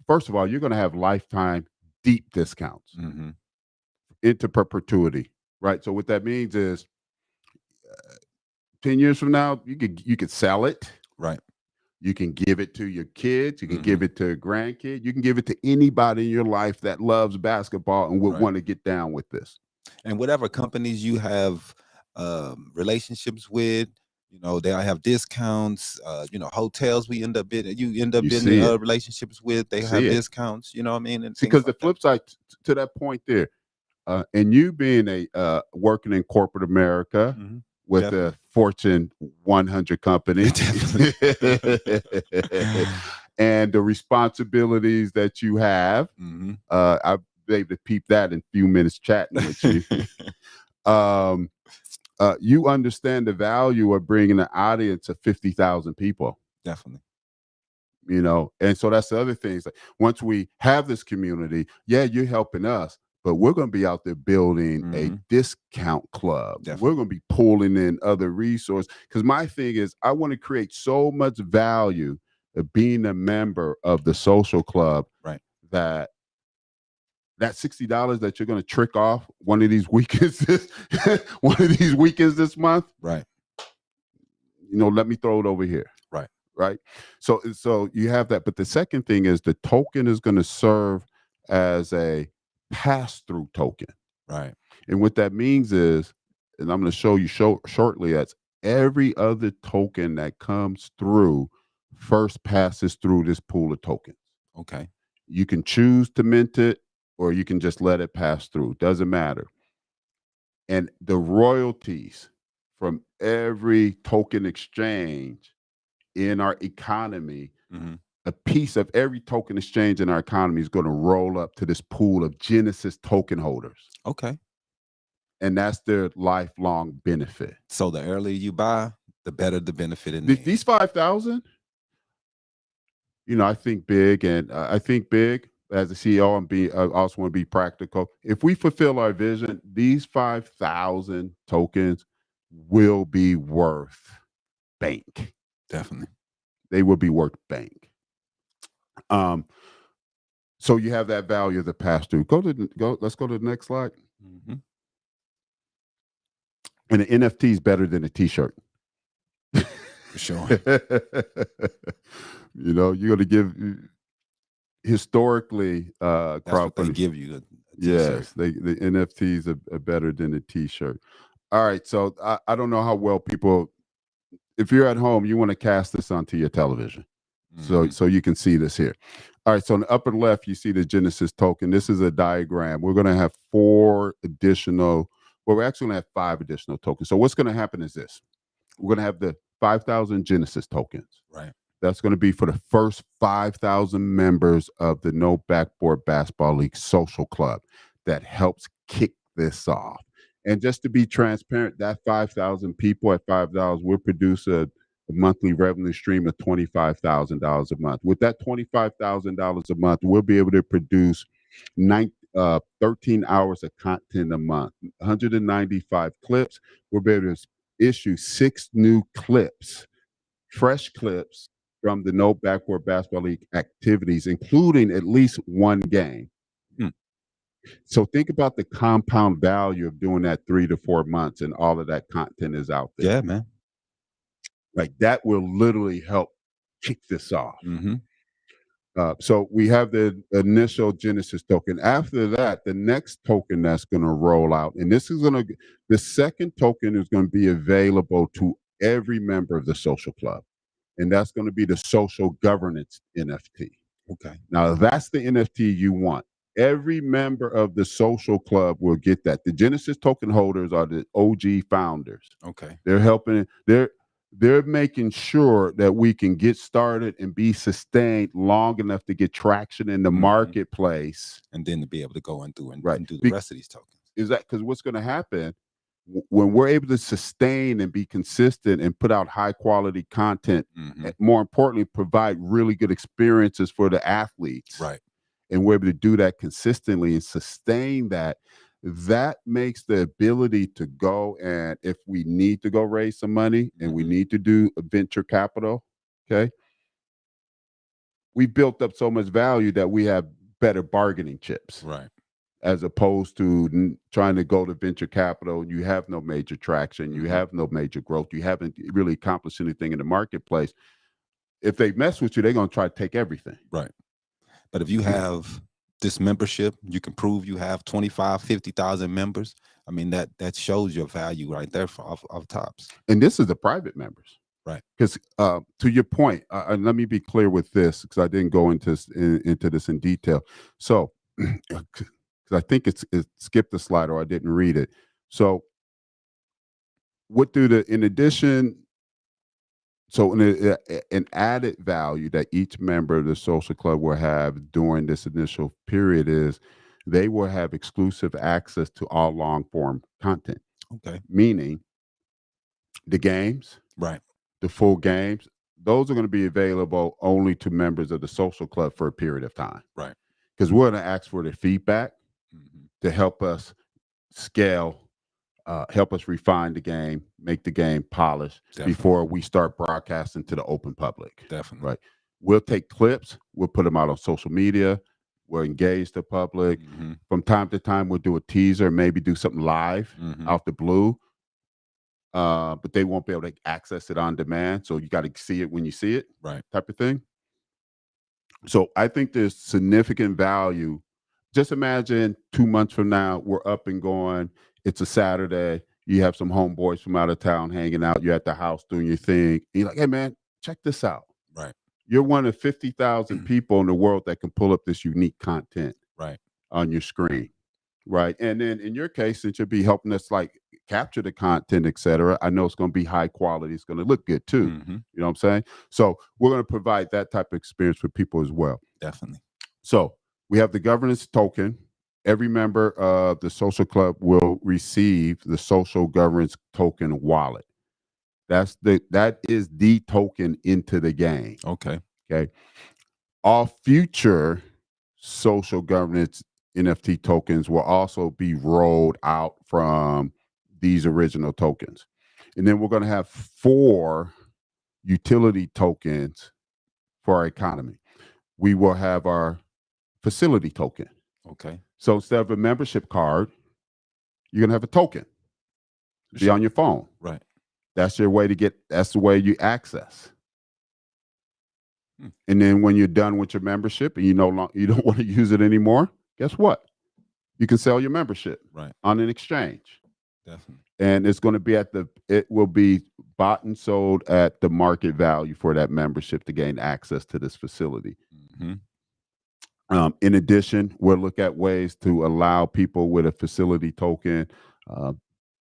first of all, you're going to have lifetime deep discounts Mm-hmm. into perpetuity, right? So what that means is, 10 years from now, you could sell it, right? You can give it to your kids. You can Mm-hmm. give it to a grandkid. You can give it to anybody in your life that loves basketball and would Right. want to get down with this. And whatever companies you have relationships with, they'll have discounts. Hotels you end up building relationships with, they have discounts. You know what I mean? And because the flip side to that point there, and you being a working in corporate America. Mm-hmm. With Definitely. a Fortune 100 company, and the responsibilities that you have, mm-hmm. I've been able to peep that in a few minutes chatting with you. You understand the value of bringing an audience of 50,000 people. Definitely. And so that's the other thing. Like, once we have this community, yeah, you're helping us, but we're going to be out there building mm-hmm. a discount club. Definitely. We're going to be pulling in other resources. Because my thing is, I want to create so much value of being a member of the social club, right? That $60 that you're going to trick off one of these weekends, this month, right? Let me throw it over here, right? So you have that. But the second thing is the token is going to serve as a pass-through token, right? And what that means is, and I'm going to show you shortly, that's every other token that comes through first passes through this pool of tokens. Okay. You can choose to mint it, or you can just let it pass through. Doesn't matter. And the royalties from every token exchange in our economy, mm-hmm. a piece of every token exchange in our economy is going to roll up to this pool of Genesis token holders. Okay. And that's their lifelong benefit. So the earlier you buy, the better the benefit in these 5,000, I think big, and I think big as a CEO, and I also want to be practical. If we fulfill our vision, these 5,000 tokens will be worth bank. Definitely. They will be worth bank. So you have that value of the pass through. Let's go to the next slide. Mm-hmm. And the NFT is better than a t-shirt. For sure. You're going to give historically that's what they give you. Yes, the NFTs are better than a t-shirt. All right, so I don't know how well people, if you're at home, you want to cast this onto your television, mm-hmm. so you can see this here. All right, so in the upper left, you see the Genesis token. This is a diagram. We're going to have we're actually going to have 5 additional tokens. So what's going to happen is this. We're going to have the 5,000 Genesis tokens. Right. That's going to be for the first 5,000 members of the No Backboard Basketball League Social Club that helps kick this off. And just to be transparent, that 5,000 people at $5 will produce a monthly revenue stream of $25,000 a month. With that $25,000 a month, we'll be able to produce 13 hours of content a month, 195 clips. We'll be able to issue 6 new clips, fresh clips from the No Backboard Basketball League activities, including at least one game. Hmm. So think about the compound value of doing that 3 to 4 months, and all of that content is out there. Yeah, man. Like that will literally help kick this off. Mm-hmm. So we have the initial Genesis token. After that, the next token that's going to roll out, and the second token is going to be available to every member of the social club, and that's going to be the social governance NFT. Okay. Now, that's the NFT you want. Every member of the social club will get that. The Genesis token holders are the OG founders. Okay. They're helping. They're making sure that we can get started and be sustained long enough to get traction in the marketplace, and then to be able to go and do Right. the rest of these tokens. Is that because what's going to happen when we're able to sustain and be consistent and put out high quality content, and more importantly, provide really good experiences for the athletes, Right. and we're able to do that consistently and sustain that, that makes the ability to go, and if we need to go raise some money and we need to do a venture capital, okay, we built up so much value that we have better bargaining chips. Right. As opposed to trying to go to venture capital, you have no major traction, you have no major growth, you haven't really accomplished anything in the marketplace. If they mess with you, they're going to try to take everything. Right. But if you have this membership, you can prove you have 25, 50,000 members. I mean, that shows your value right there off tops. And this is the private members. Right. Because to your point, and let me be clear with this, because I didn't go into this in detail. So, because I think it skipped the slide or I didn't read it. So, in addition, so an added value that each member of the social club will have during this initial period is they will have exclusive access to all long form content. Okay. Meaning the games, right, the full games, those are going to be available only to members of the social club for a period of time. Right. Because we're going to ask for their feedback to help us scale, help us refine the game, make the game polished before we start broadcasting to the open public. Definitely. Right. We'll take clips, we'll put them out on social media, we'll engage the public. From time to time, we'll do a teaser, maybe do something live out the blue. But they won't be able to access it on demand. So you got to see it when you see it, right? Type of thing. So I think there's significant value. Just imagine 2 months from now, we're up and going. It's a Saturday. You have some homeboys from out of town hanging out. You're at the house doing your thing. And you're like, hey, man, check this out. Right. You're one of 50,000 people in the world that can pull up this unique content on your screen. Right. And then in your case, since you'll be helping us like capture the content, et cetera, I know it's going to be high quality. It's going to look good too. You know what I'm saying? So we're going to provide that type of experience for people as well. Definitely. So we have the governance token. Every member of the social club will receive the social governance token wallet. That is the token into the game. Okay. Okay. All future social governance NFT tokens will also be rolled out from these original tokens. And then we're going to have 4 utility tokens for our economy. We will have our facility token. Okay. So instead of a membership card, you're going to have a token. Be on your phone. Right. That's your way that's the way you access. And then when you're done with your membership and you don't want to use it anymore, guess what? You can sell your membership on an exchange. Definitely. And it's going to be it will be bought and sold at the market value for that membership to gain access to this facility. In addition, we'll look at ways to allow people with a facility token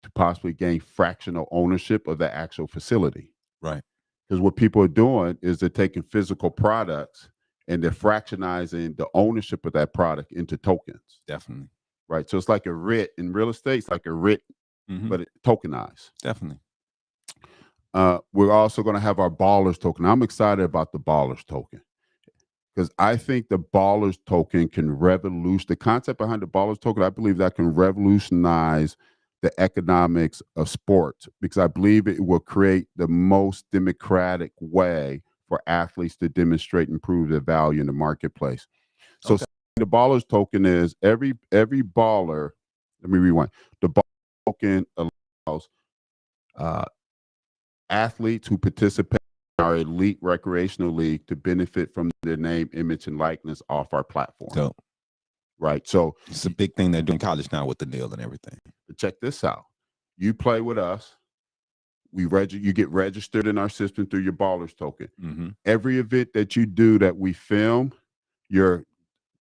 to possibly gain fractional ownership of the actual facility. Right. Because what people are doing is they're taking physical products and they're fractionizing the ownership of that product into tokens. Definitely. Right. So it's like a RIT in real estate. It's like a RIT, but it tokenized. Definitely. We're also going to have our Ballers token. I'm excited about the Ballers token because I think the Ballers token can revolutionize the concept behind the Ballers token. I believe that can revolutionize the economics of sports because I believe it will create the most democratic way for athletes to demonstrate and prove their value in the marketplace. So the Ballers token is every baller. Let me rewind. The Ballers token allows athletes who participate in our elite recreational league to benefit from their name, image, and likeness off our platform. So, right. So it's a big thing they're doing in college now with the deal and everything. But check this out. You play with us. You get registered in our system through your Ballers token. Every event that you do that we film, your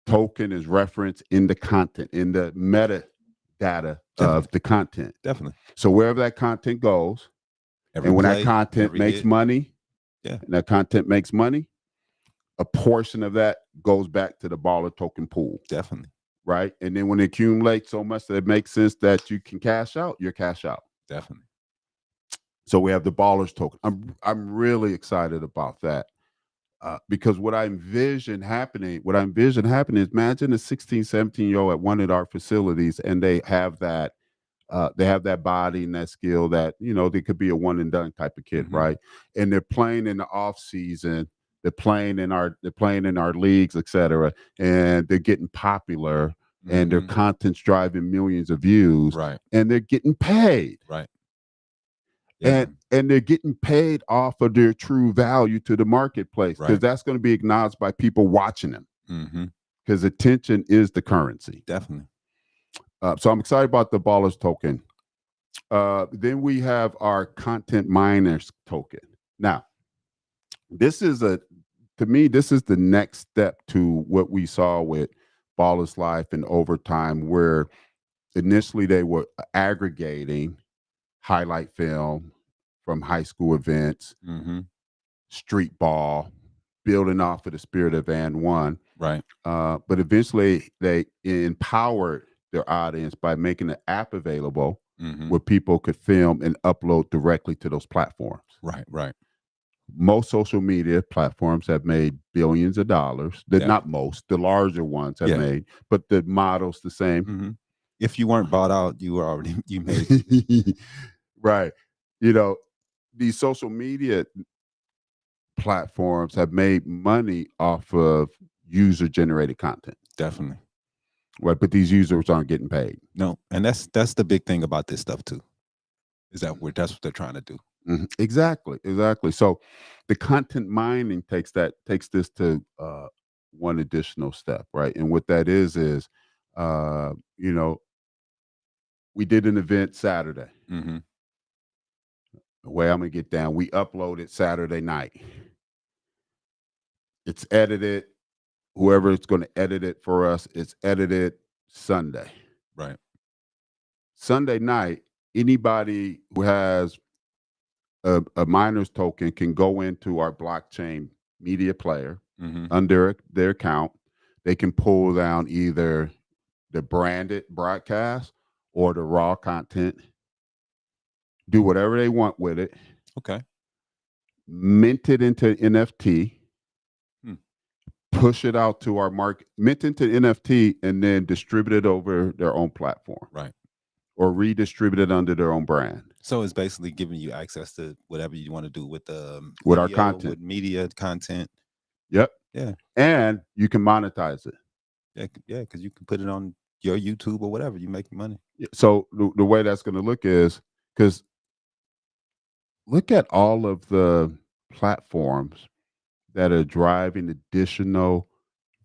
token is referenced in the content, in the metadata of the content. Definitely. So wherever that content goes, and when that content makes money, and that content makes money, a portion of that goes back to the Baller token pool. Definitely. Right. And then when it accumulates so much that it makes sense that you can cash out, you're cash out. Definitely. So we have the Ballers token. I'm really excited about that because what I envision happening is imagine a 16, 17-year-old at one of our facilities and they have that body and that skill that, they could be a one and done type of kid, right? And they're playing in the off season, they're playing in our leagues, et cetera, and they're getting popular and their content's driving millions of views, right? And they're getting paid, right? Yeah. And they're getting paid off of their true value to the marketplace because that's going to be acknowledged by people watching them because attention is the currency. Definitely. So I'm excited about the Ballers token. Then we have our content miners token. Now, this is the next step to what we saw with Ballers Life and Overtime, where initially they were aggregating highlight film from high school events, street ball, building off of the spirit of and one. Right. But eventually they empowered their audience by making an app available where people could film and upload directly to those platforms. Right, right. Most social media platforms have made billions of dollars. Not most, the larger ones have made, but the model's the same. If you weren't bought out, you made right. These social media platforms have made money off of user generated content. Definitely. Right, but these users aren't getting paid. No, and that's the big thing about this stuff too. Is that's what they're trying to do. Exactly. So the content mining takes this to one additional step, right? And what that is we did an event Saturday. The way I'm gonna get down, we uploaded Saturday night. It's edited. Whoever is going to edit it for us, it's edited Sunday. Right. Sunday night, anybody who has a miners token can go into our blockchain media player under their account. They can pull down either the branded broadcast or the raw content, do whatever they want with it. Okay. Mint it into NFT. Push it out to our market, mint into NFT, and then distribute it over their own platform. Right. Or redistribute it under their own brand. So it's basically giving you access to whatever you want to do with with our content. With media content. Yep. Yeah. And you can monetize it. Yeah, because you can put it on your YouTube or whatever. You make money. Yeah. So the way that's going to look is, because look at all of the platforms that are driving additional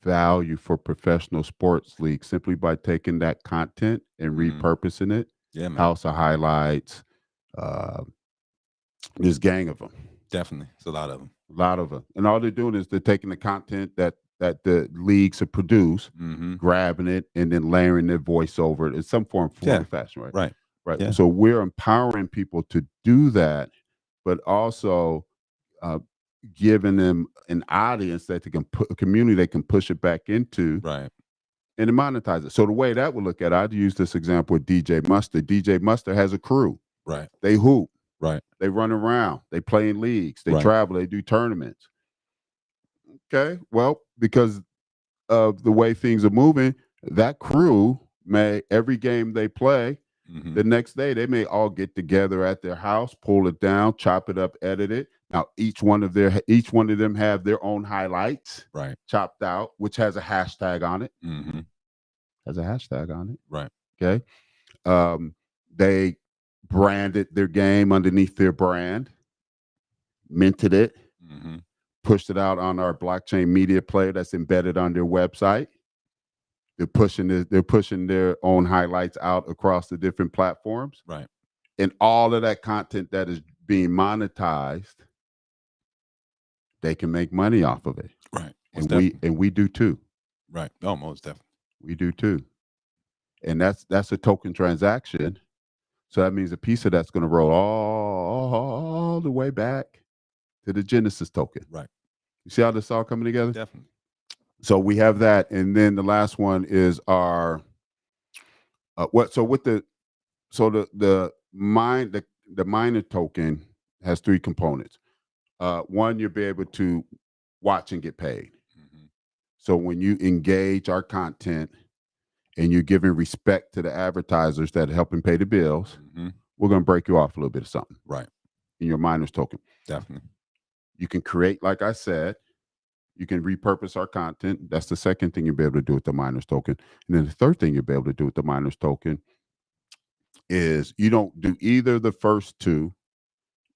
value for professional sports leagues simply by taking that content and repurposing it. Yeah, man. House of Highlights, this gang of them. Definitely, it's a lot of them. And all they're doing is they're taking the content that the leagues have produced, grabbing it, and then layering their voice over it in some form, fashion, right? Right. right? Yeah. So we're empowering people to do that, but also uh, giving them an audience that they can put a community they can push it back into Right. and to monetize it. So the way that would look at it, I'd use this example with DJ Mustard. DJ Mustard has a crew. Right. They hoop. Right. They run around. They play in leagues. They Right. travel. They do tournaments. Okay. Well, because of the way things are moving, that crew may every game they play, the next day they may all get together at their house, pull it down, chop it up, edit it. Now each one of them have their own highlights, Right. chopped out, which has a hashtag on it. Mm-hmm. Has a hashtag on it. Right. Okay. They branded their game underneath their brand, minted it, Mm-hmm. pushed it out on our blockchain media player that's embedded on their website. They're pushing their own highlights out across the different platforms. Right. And all of that content that is being monetized, they can make money off of it. Right. And we do too. Right. Almost definitely. We do too. And that's a token transaction. So that means a piece of that's going to roll all the way back to the Genesis token. Right. You see how this all coming together? Definitely. So we have that, and then the last one is our the miner token has three components. One, you'll be able to watch and get paid. Mm-hmm. So when you engage our content and you're giving respect to the advertisers that are helping pay the bills, we're going to break you off a little bit of something. Right. In your miners token. Definitely. You can create, like I said, you can repurpose our content. That's the second thing you'll be able to do with the miners token. And then the third thing you'll be able to do with the miners token is you don't do either the first two.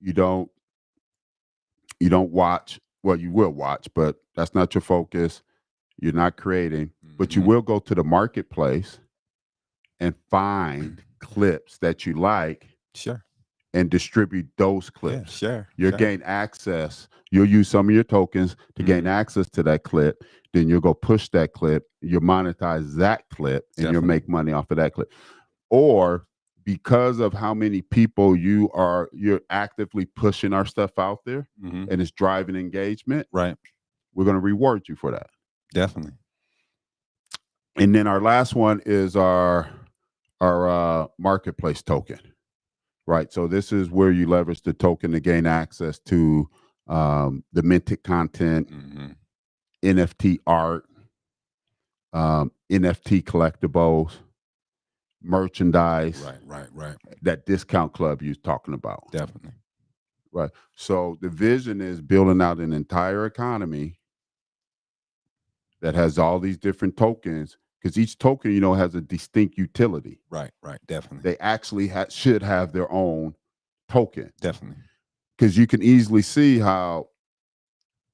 You don't watch. Well, you will watch, but that's not your focus. You're not creating, but you will go to the marketplace and find clips that you like. Sure. And distribute those clips. Yeah, sure. You'll gain access. You'll use some of your tokens to gain access to that clip. Then you'll go push that clip. You'll monetize that clip, and you'll make money off of that clip. Or because of how many people you're actively pushing our stuff out there, and it's driving engagement. Right. We're going to reward you for that. Definitely. And then our last one is our marketplace token. Right. So this is where you leverage the token to gain access to the minted content, NFT art, NFT collectibles, merchandise. Right. That discount club you're talking about. Definitely. Right. So the vision is building out an entire economy that has all these different tokens, because each token, has a distinct utility. Right. Definitely. They actually should have their own token. Definitely. Because you can easily see how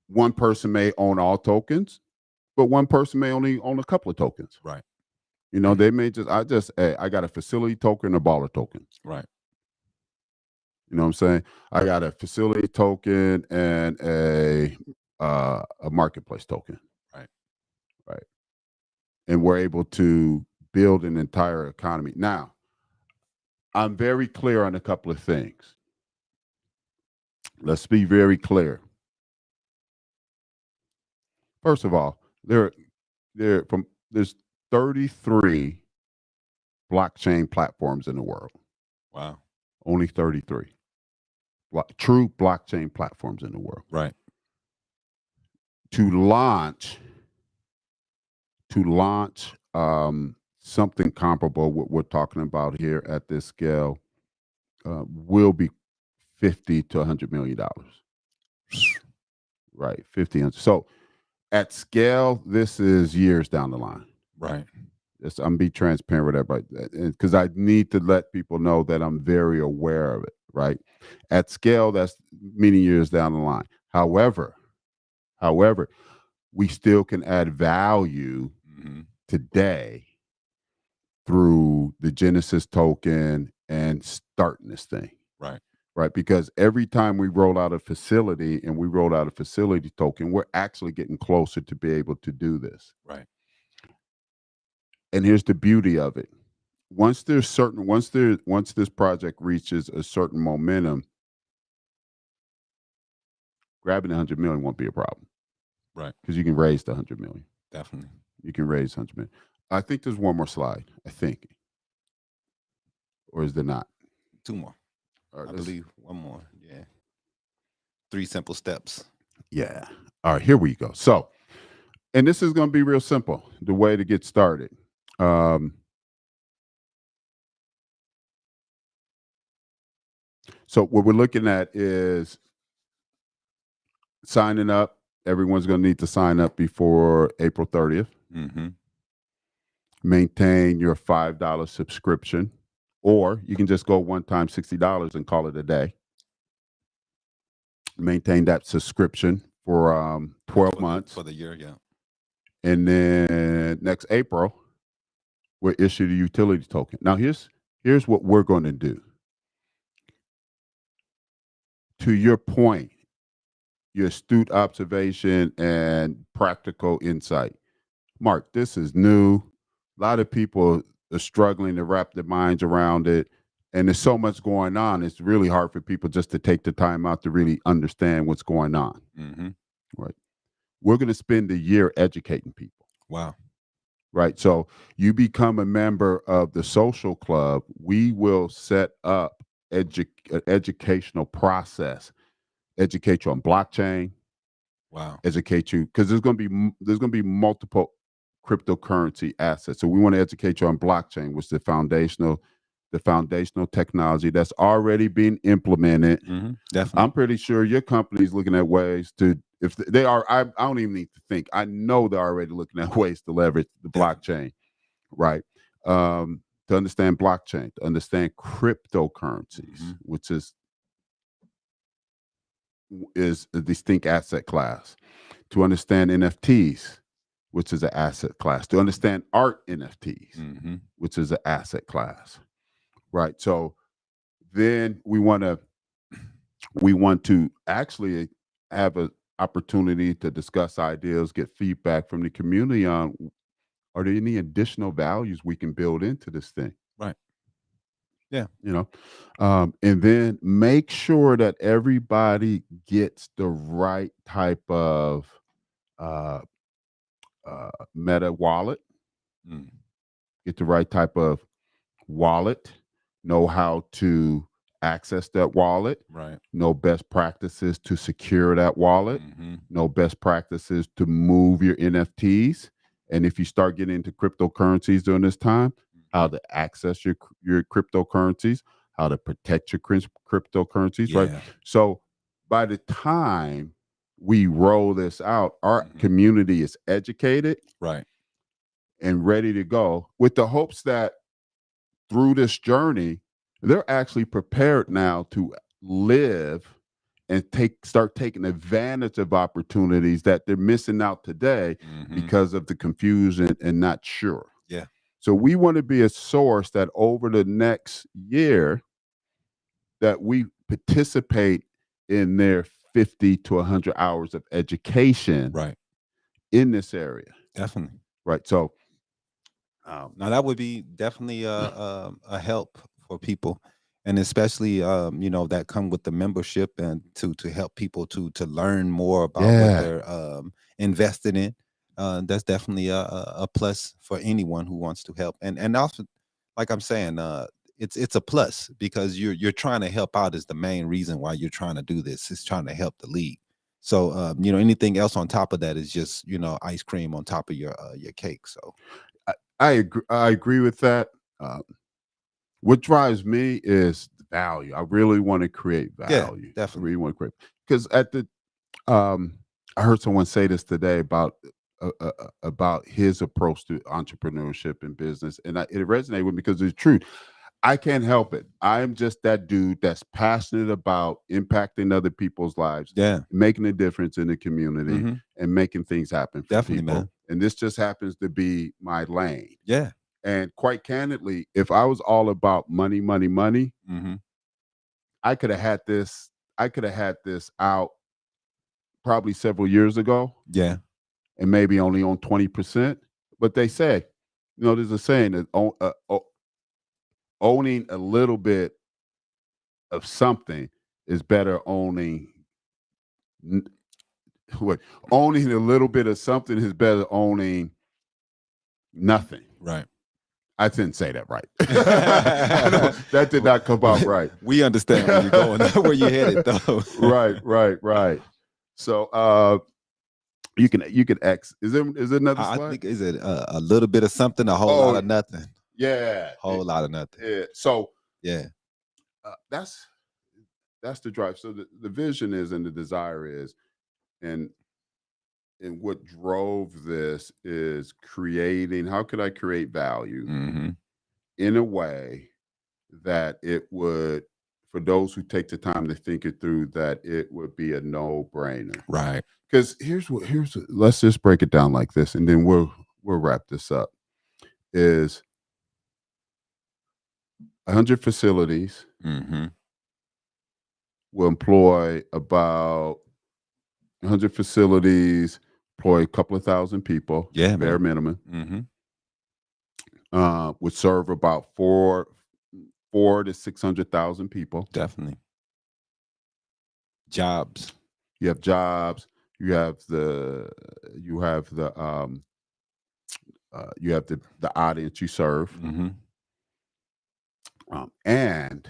one person may own all tokens, but one person may only own a couple of tokens. Right. They may I got a facility token, a baller token. Right. You know what I'm saying? I got a facility token and a marketplace token. Right. And we're able to build an entire economy. Now, I'm very clear on a couple of things. Let's be very clear. First of all, there's 33 blockchain platforms in the world. Wow. Only 33 true blockchain platforms in the world. Right. To launch something comparable with what we're talking about here at this scale will be $50 to $100 million. Right, 50. So at scale, this is years down the line. Right. I'm be transparent with everybody, because I need to let people know that I'm very aware of it. Right, at scale, that's many years down the line. However, we still can add value today through the Genesis token and starting this thing. Right, because every time we roll out a facility and we roll out a facility token, we're actually getting closer to be able to do this. Right. And here's the beauty of it. once this project reaches a certain momentum, grabbing 100 million won't be a problem, Right. because you can raise the 100 million. Definitely. You can raise 100 million. I think there's one more slide. I think, or is there not? 2 more. All right, I believe 1 more. Yeah. 3 simple steps. Yeah. All right, here we go. So, and this is going to be real simple. The way to get started. So what we're looking at is signing up. Everyone's going to need to sign up before April 30th. Mm-hmm. Maintain your $5 subscription, or you can just go one time $60 and call it a day. Maintain that subscription for 12 months. For the year, yeah. And then next April, we'll issue the utility token. Now, here's what we're going to do. To your point, your astute observation and practical insight, Mark, this is new. A lot of people are struggling to wrap their minds around it. And there's so much going on. It's really hard for people just to take the time out to really understand what's going on. Mm-hmm. Right. We're going to spend a year educating people. Wow. Right. So you become a member of the social club. We will set up an educational process, educate you on blockchain. Wow. Educate you, because there's going to be multiple cryptocurrency assets. So we want to educate you on blockchain, which is the foundational technology that's already being implemented. Mm-hmm. Definitely. I'm pretty sure your company's looking at ways to, if they are, I don't even need to think. I know they're already looking at ways to leverage the blockchain, right? To understand blockchain, to understand cryptocurrencies, Mm-hmm. which is a distinct asset class, to understand NFTs, which is an asset class, to understand art NFTs, Mm-hmm. which is an asset class, right? So then we want to actually have an opportunity to discuss ideas, get feedback from the community on, are there any additional values we can build into this thing? Right. Yeah. And then make sure that everybody gets the right type of meta wallet, Mm. get the right type of wallet, know how to access that wallet, Right. know best practices to secure that wallet, Mm-hmm. know best practices to move your NFTs. And if you start getting into cryptocurrencies during this time, how to access your cryptocurrencies, how to protect your cryptocurrencies, right? Yeah. So by the time we roll this out, our Mm-hmm. community is educated, Right. and ready to go, with the hopes that through this journey, they're actually prepared now to live and start taking advantage of opportunities that they're missing out today Mm-hmm. because of the confusion and not sure. Yeah. So we want to be a source that over the next year that we participate in their 50 to 100 hours of education, Right. in this area. Definitely. Right. So now that would be definitely a help for people, and especially that come with the membership, and to help people to learn more about what they're invested in. That's definitely a plus for anyone who wants to help, and also, like I'm saying, it's a plus because you're trying to help out is the main reason why you're trying to do this. Is trying to help the league. So anything else on top of that is just ice cream on top of your cake. So I agree with that. What drives me is value. I really want to create value. definitely. I really want to create, because I heard someone say this today about his approach to entrepreneurship and business, and it resonated with me because it's true. I can't help it. I'm just that dude that's passionate about impacting other people's lives, making a difference in the community, Mm-hmm. and making things happen for Definitely, people. man. And this just happens to be my lane. Yeah. And quite candidly, if I was all about money, money, money, Mm-hmm. I could have had this. I could have had this out probably several years ago. Yeah. And maybe only on 20%. But they say, there's a saying that owning a little bit of something is better n- what owning a little bit of something is better owning nothing. Right. I didn't say that right. I know that did not come out right. We understand where you're going, where you're headed, though. Right. So you can X. Is there another I slide? think is it a little bit of something, a whole lot Oh of nothing, yeah, whole lot of nothing. So Yeah. that's the drive. So the vision is and the desire is, and what drove this is creating. How could I create value Mm-hmm. in a way that it would, for those who take the time to think it through, that it would be a no-brainer. Right. Because let's just break it down like this, and then we'll wrap this up. Is 100 facilities Mm-hmm. will employ about 100 facilities, employ a couple of thousand people, Yeah, bare man. minimum. Mm-hmm. Would serve about four to 600,000 people. Definitely. Jobs. You have jobs. You have the audience you serve, Mm-hmm. and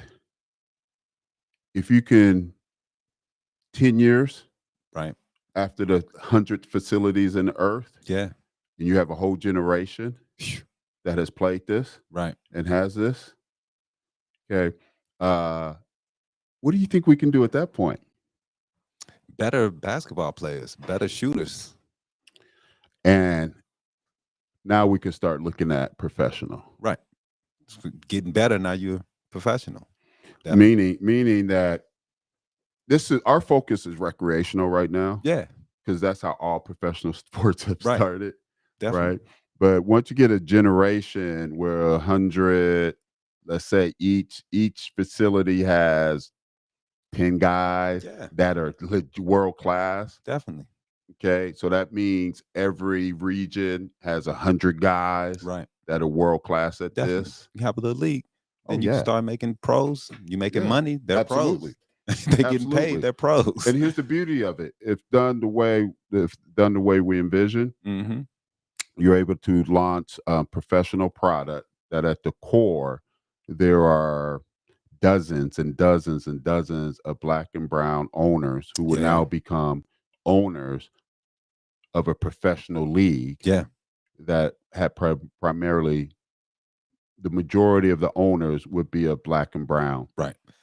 if you can 10 years Right. after the 100 facilities in the earth, Yeah. and you have a whole generation that has played this, Right. and has this. Okay, what do you think we can do at that point? Better basketball players, better shooters. And now we can start looking at professional. Right. Getting better now. You're professional. Definitely. Meaning that this is our focus is recreational right now. Yeah. Because that's how all professional sports have Right. started. Definitely. Right. But once you get a generation where 100, let's say each facility has 10 guys that are world class. Definitely. Okay. So that means every region has 100 guys that are world class at this. You have a little league. Then you yeah. can start making pros. You making money, they're Absolutely. pros. They getting paid, they're pros. And here's the beauty of it. If done the way we envision, Mm-hmm. you're able to launch a professional product that at the core, there are dozens and dozens and dozens of Black and brown owners who will now become owners of a professional league. Yeah. That had primarily the majority of the owners would be a Black and brown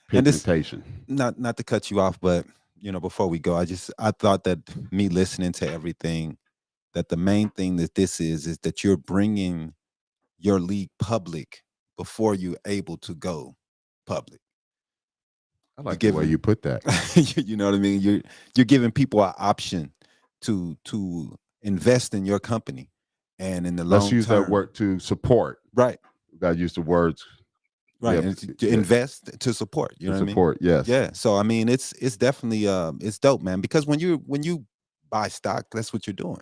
pigmentation. And this, not to cut you off, but before we go, I thought that me listening to everything, that the main thing that this is that you're bringing your league public before you're able to go public. I like the way you put that. You know what I mean? You're giving people an option to invest in your company, and in the long term. Let's use that word, to support. Right. We got to use the words. Right. And to invest, to support. You know what I mean? Support, yes. Yeah. So I mean, it's definitely it's dope, man. Because when you buy stock, that's what you're doing.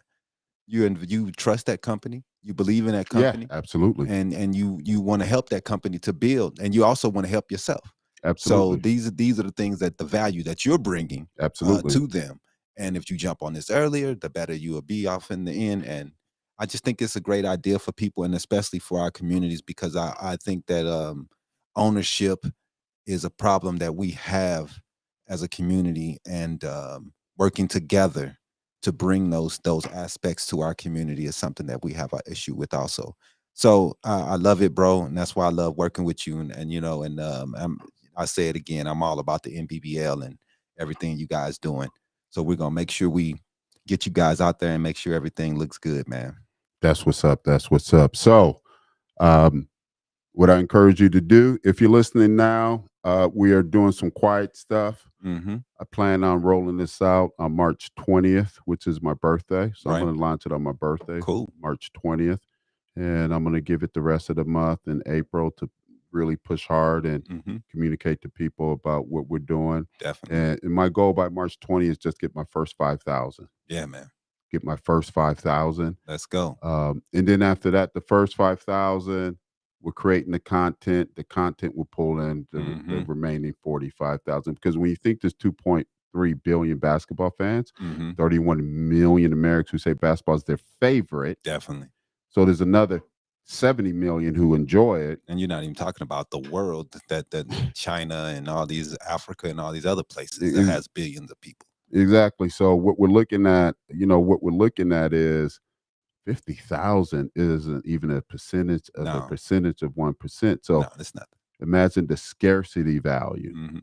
You trust that company, you believe in that company. Yeah, absolutely. And you want to help that company to build, and you also want to help yourself. Absolutely. So these are the things that the value that you're bringing to them. And if you jump on this earlier, the better you will be off in the end. And I just think it's a great idea for people, and especially for our communities, because I think that ownership is a problem that we have as a community, and working together to bring those aspects to our community is something that we have an issue with also. So I love it, bro, and that's why I love working with you. I say it again, I'm all about the NBBL and everything you guys doing. So we're gonna make sure we get you guys out there and make sure everything looks good, man. That's what's up. That's what's up. So, what I encourage you to do, if you're listening now, we are doing some quiet stuff. Mm-hmm. I plan on rolling this out on March 20th, which is my birthday. So I'm Right. going to launch it on my birthday, Cool. March 20th. And I'm going to give it the rest of the month in April to really push hard and communicate to people about what we're doing. Definitely. And my goal by March 20th is just get my first 5,000. Yeah, man. Get my first 5,000. Let's go. And then after that, the first 5,000, We're creating the content. The content will pull in the remaining 45,000. Because when you think there's 2.3 billion basketball fans, 31 million Americans who say basketball is their favorite. Definitely. So there's another 70 million who enjoy it. And you're not even talking about the world that China and all these Africa and all these other places that has billions of people. Exactly. So what we're looking at, is 50,000 isn't even a percentage of a percentage of 1%. So no, it's not. Imagine the scarcity value.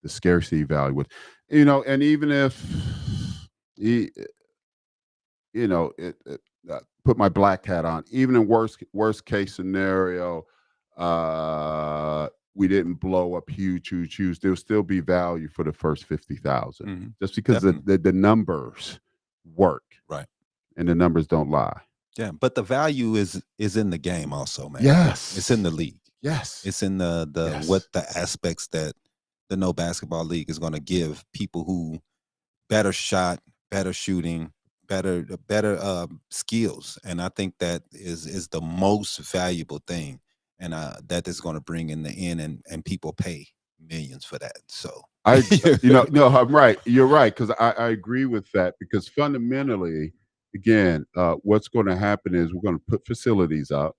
The scarcity value with, and even if put my black hat on, even in worst case scenario, we didn't blow up huge. There'll still be value for the first 50,000, just because the numbers work, right? And the numbers don't lie. Yeah, but the value is in the game also, man. Yes, it's in the league. Yes, it's in the what the aspects that the No Basketball League is going to give people who better shot, better shooting, better skills, and I think that is the most valuable thing, and that is going to bring in the end, and people pay millions for that. So no, I'm right. You're right, because I agree with that, because fundamentally, again, what's going to happen is we're going to put facilities up.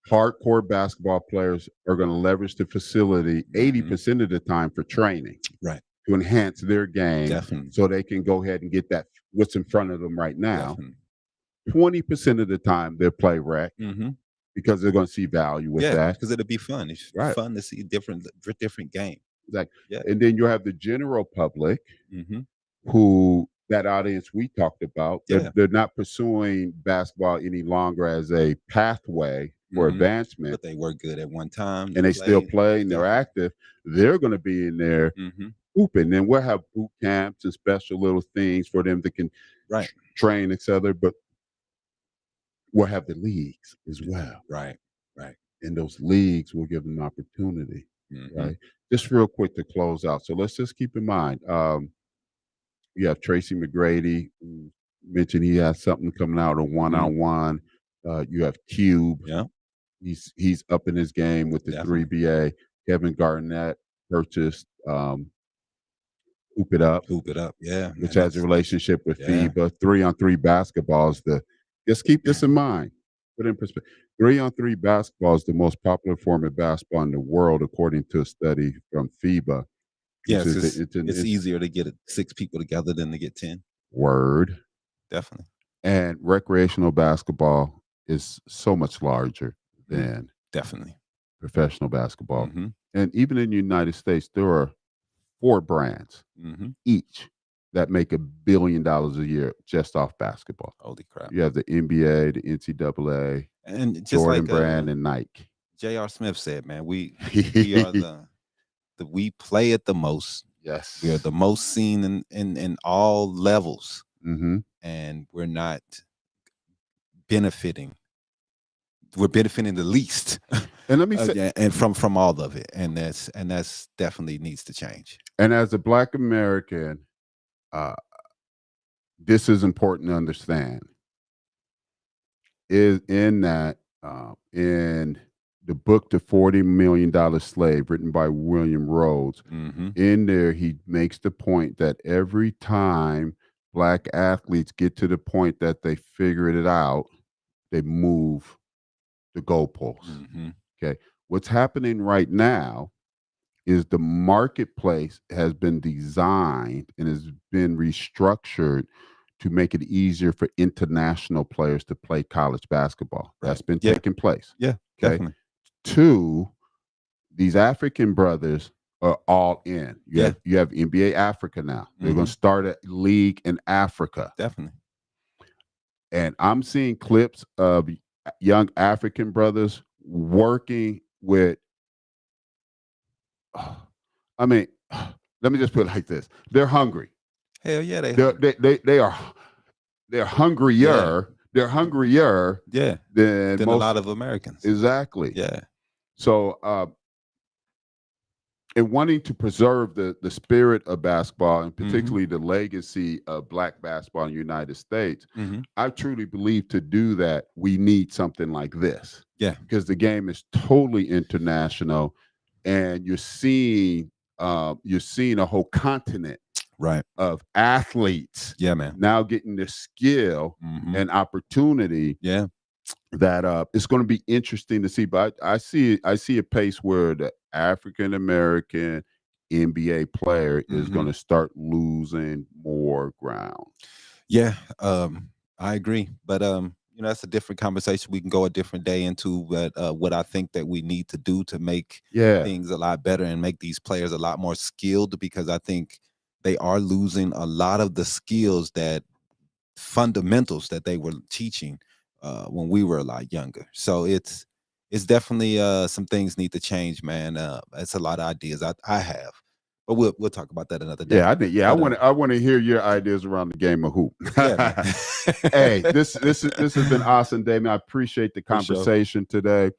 Hardcore basketball players are going to leverage the facility 80% of the time for training, right, to enhance their game. Definitely. So they can go ahead and get that what's in front of them right now. 20% of the time they'll play rec, because they're going to see value with that. Because it'll be fun. It's fun to see different game. Exactly. Yeah. And then you have the general public, who, that audience we talked about, they're not pursuing basketball any longer as a pathway for advancement. But they were good at one time. And they still play, and they're active. They're going to be in there hooping. And we'll have boot camps and special little things for them that can train, etc. But we'll have the leagues as well. Right. And those leagues will give them opportunity. Right. Just real quick to close out. So let's just keep in mind, you have Tracy McGrady, who mentioned he has something coming out, a one-on-one. You have Cube. Yeah. He's up in his game with the 3BA. Kevin Garnett purchased Hoop It Up. Yeah. Which has a relationship with FIBA. 3-on-3 basketball is just keep this in mind. Put it in perspective. 3-on-3 basketball is the most popular form of basketball in the world, according to a study from FIBA. Yes, it's easier to get 6 people together than to get 10. Word. Definitely. And recreational basketball is so much larger than definitely professional basketball. And even in the United States, there are 4 brands each that make $1 billion a year just off basketball. Holy crap. You have the NBA, the NCAA, and just Jordan like brand, and Nike. J.R. Smith said, man, we are we play it the most. Yes. We are the most seen in all levels. And we're not benefiting. We're benefiting the least. And let me say, and from all of it. And that's definitely needs to change. And as a Black American, this is important to understand. Is in that in the book The $40 Million Slave, written by William Rhodes, in there he makes the point that every time Black athletes get to the point that they figured it out, they move the goalposts. Okay. What's happening right now is the marketplace has been designed and has been restructured to make it easier for international players to play college basketball. That's been taking place. Yeah, okay. Definitely. 2, these African brothers are all in. You have NBA Africa now. They're going to start a league in Africa. Definitely. And I'm seeing clips of young African brothers working with, let me just put it like this. They're hungry. Hell yeah, they're hungrier. Yeah. They're hungrier than a lot of Americans. Exactly. Yeah. So and wanting to preserve the spirit of basketball, and Mhm. particularly the legacy of Black basketball in the United States, Mhm. I truly believe to do that, we need something like this Yeah. because the game is totally international, and you're seeing a whole continent Right. of athletes Yeah, man. now getting the skill Mhm. and opportunity Yeah. that it's going to be interesting to see. But I see a pace where the African American NBA player is going Mhm. to start losing more ground. Yeah, I agree, but that's a different conversation. We can go a different day into, but what I think that we need to do to make Yeah, things a lot better and make these players a lot more skilled, because I think they are losing a lot of the skills, that fundamentals that they were teaching when we were a lot younger. So it's definitely some things need to change, man. It's a lot of ideas I have, but we'll talk about that another day. yeah, I think. Yeah, But I want to hear your ideas around the game of hoop. yeah, man. Hey, this has been awesome, Damien. I appreciate the For sure. conversation today.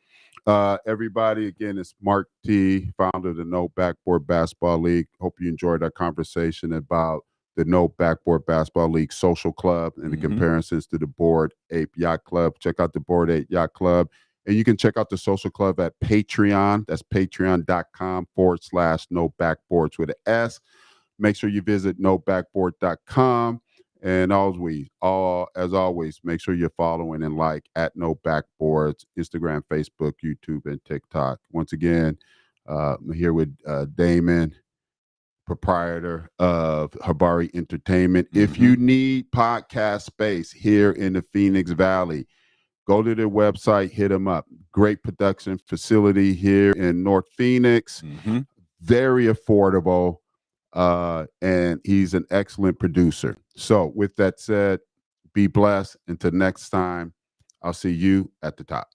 Everybody, again, it's Mark T, founder of the No Backboard Basketball League. Hope you enjoyed our conversation about the No Backboard Basketball League Social Club and the Mhm. comparisons to the Board Ape Yacht Club. Check out the Board Ape Yacht Club. And you can check out the social club at Patreon. That's patreon.com/no backboards with an S. Make sure you visit nobackboard.com. And as always, make sure you're following and like at No Backboards, Instagram, Facebook, YouTube, and TikTok. Once again, I'm here with Damon, proprietor of Habari Entertainment. If you need podcast space here in the Phoenix Valley, go to their website, hit them up. Great production facility here in North Phoenix, Mhm. very affordable, and he's an excellent producer. So, with that said, be blessed. Until next time, I'll see you at the top.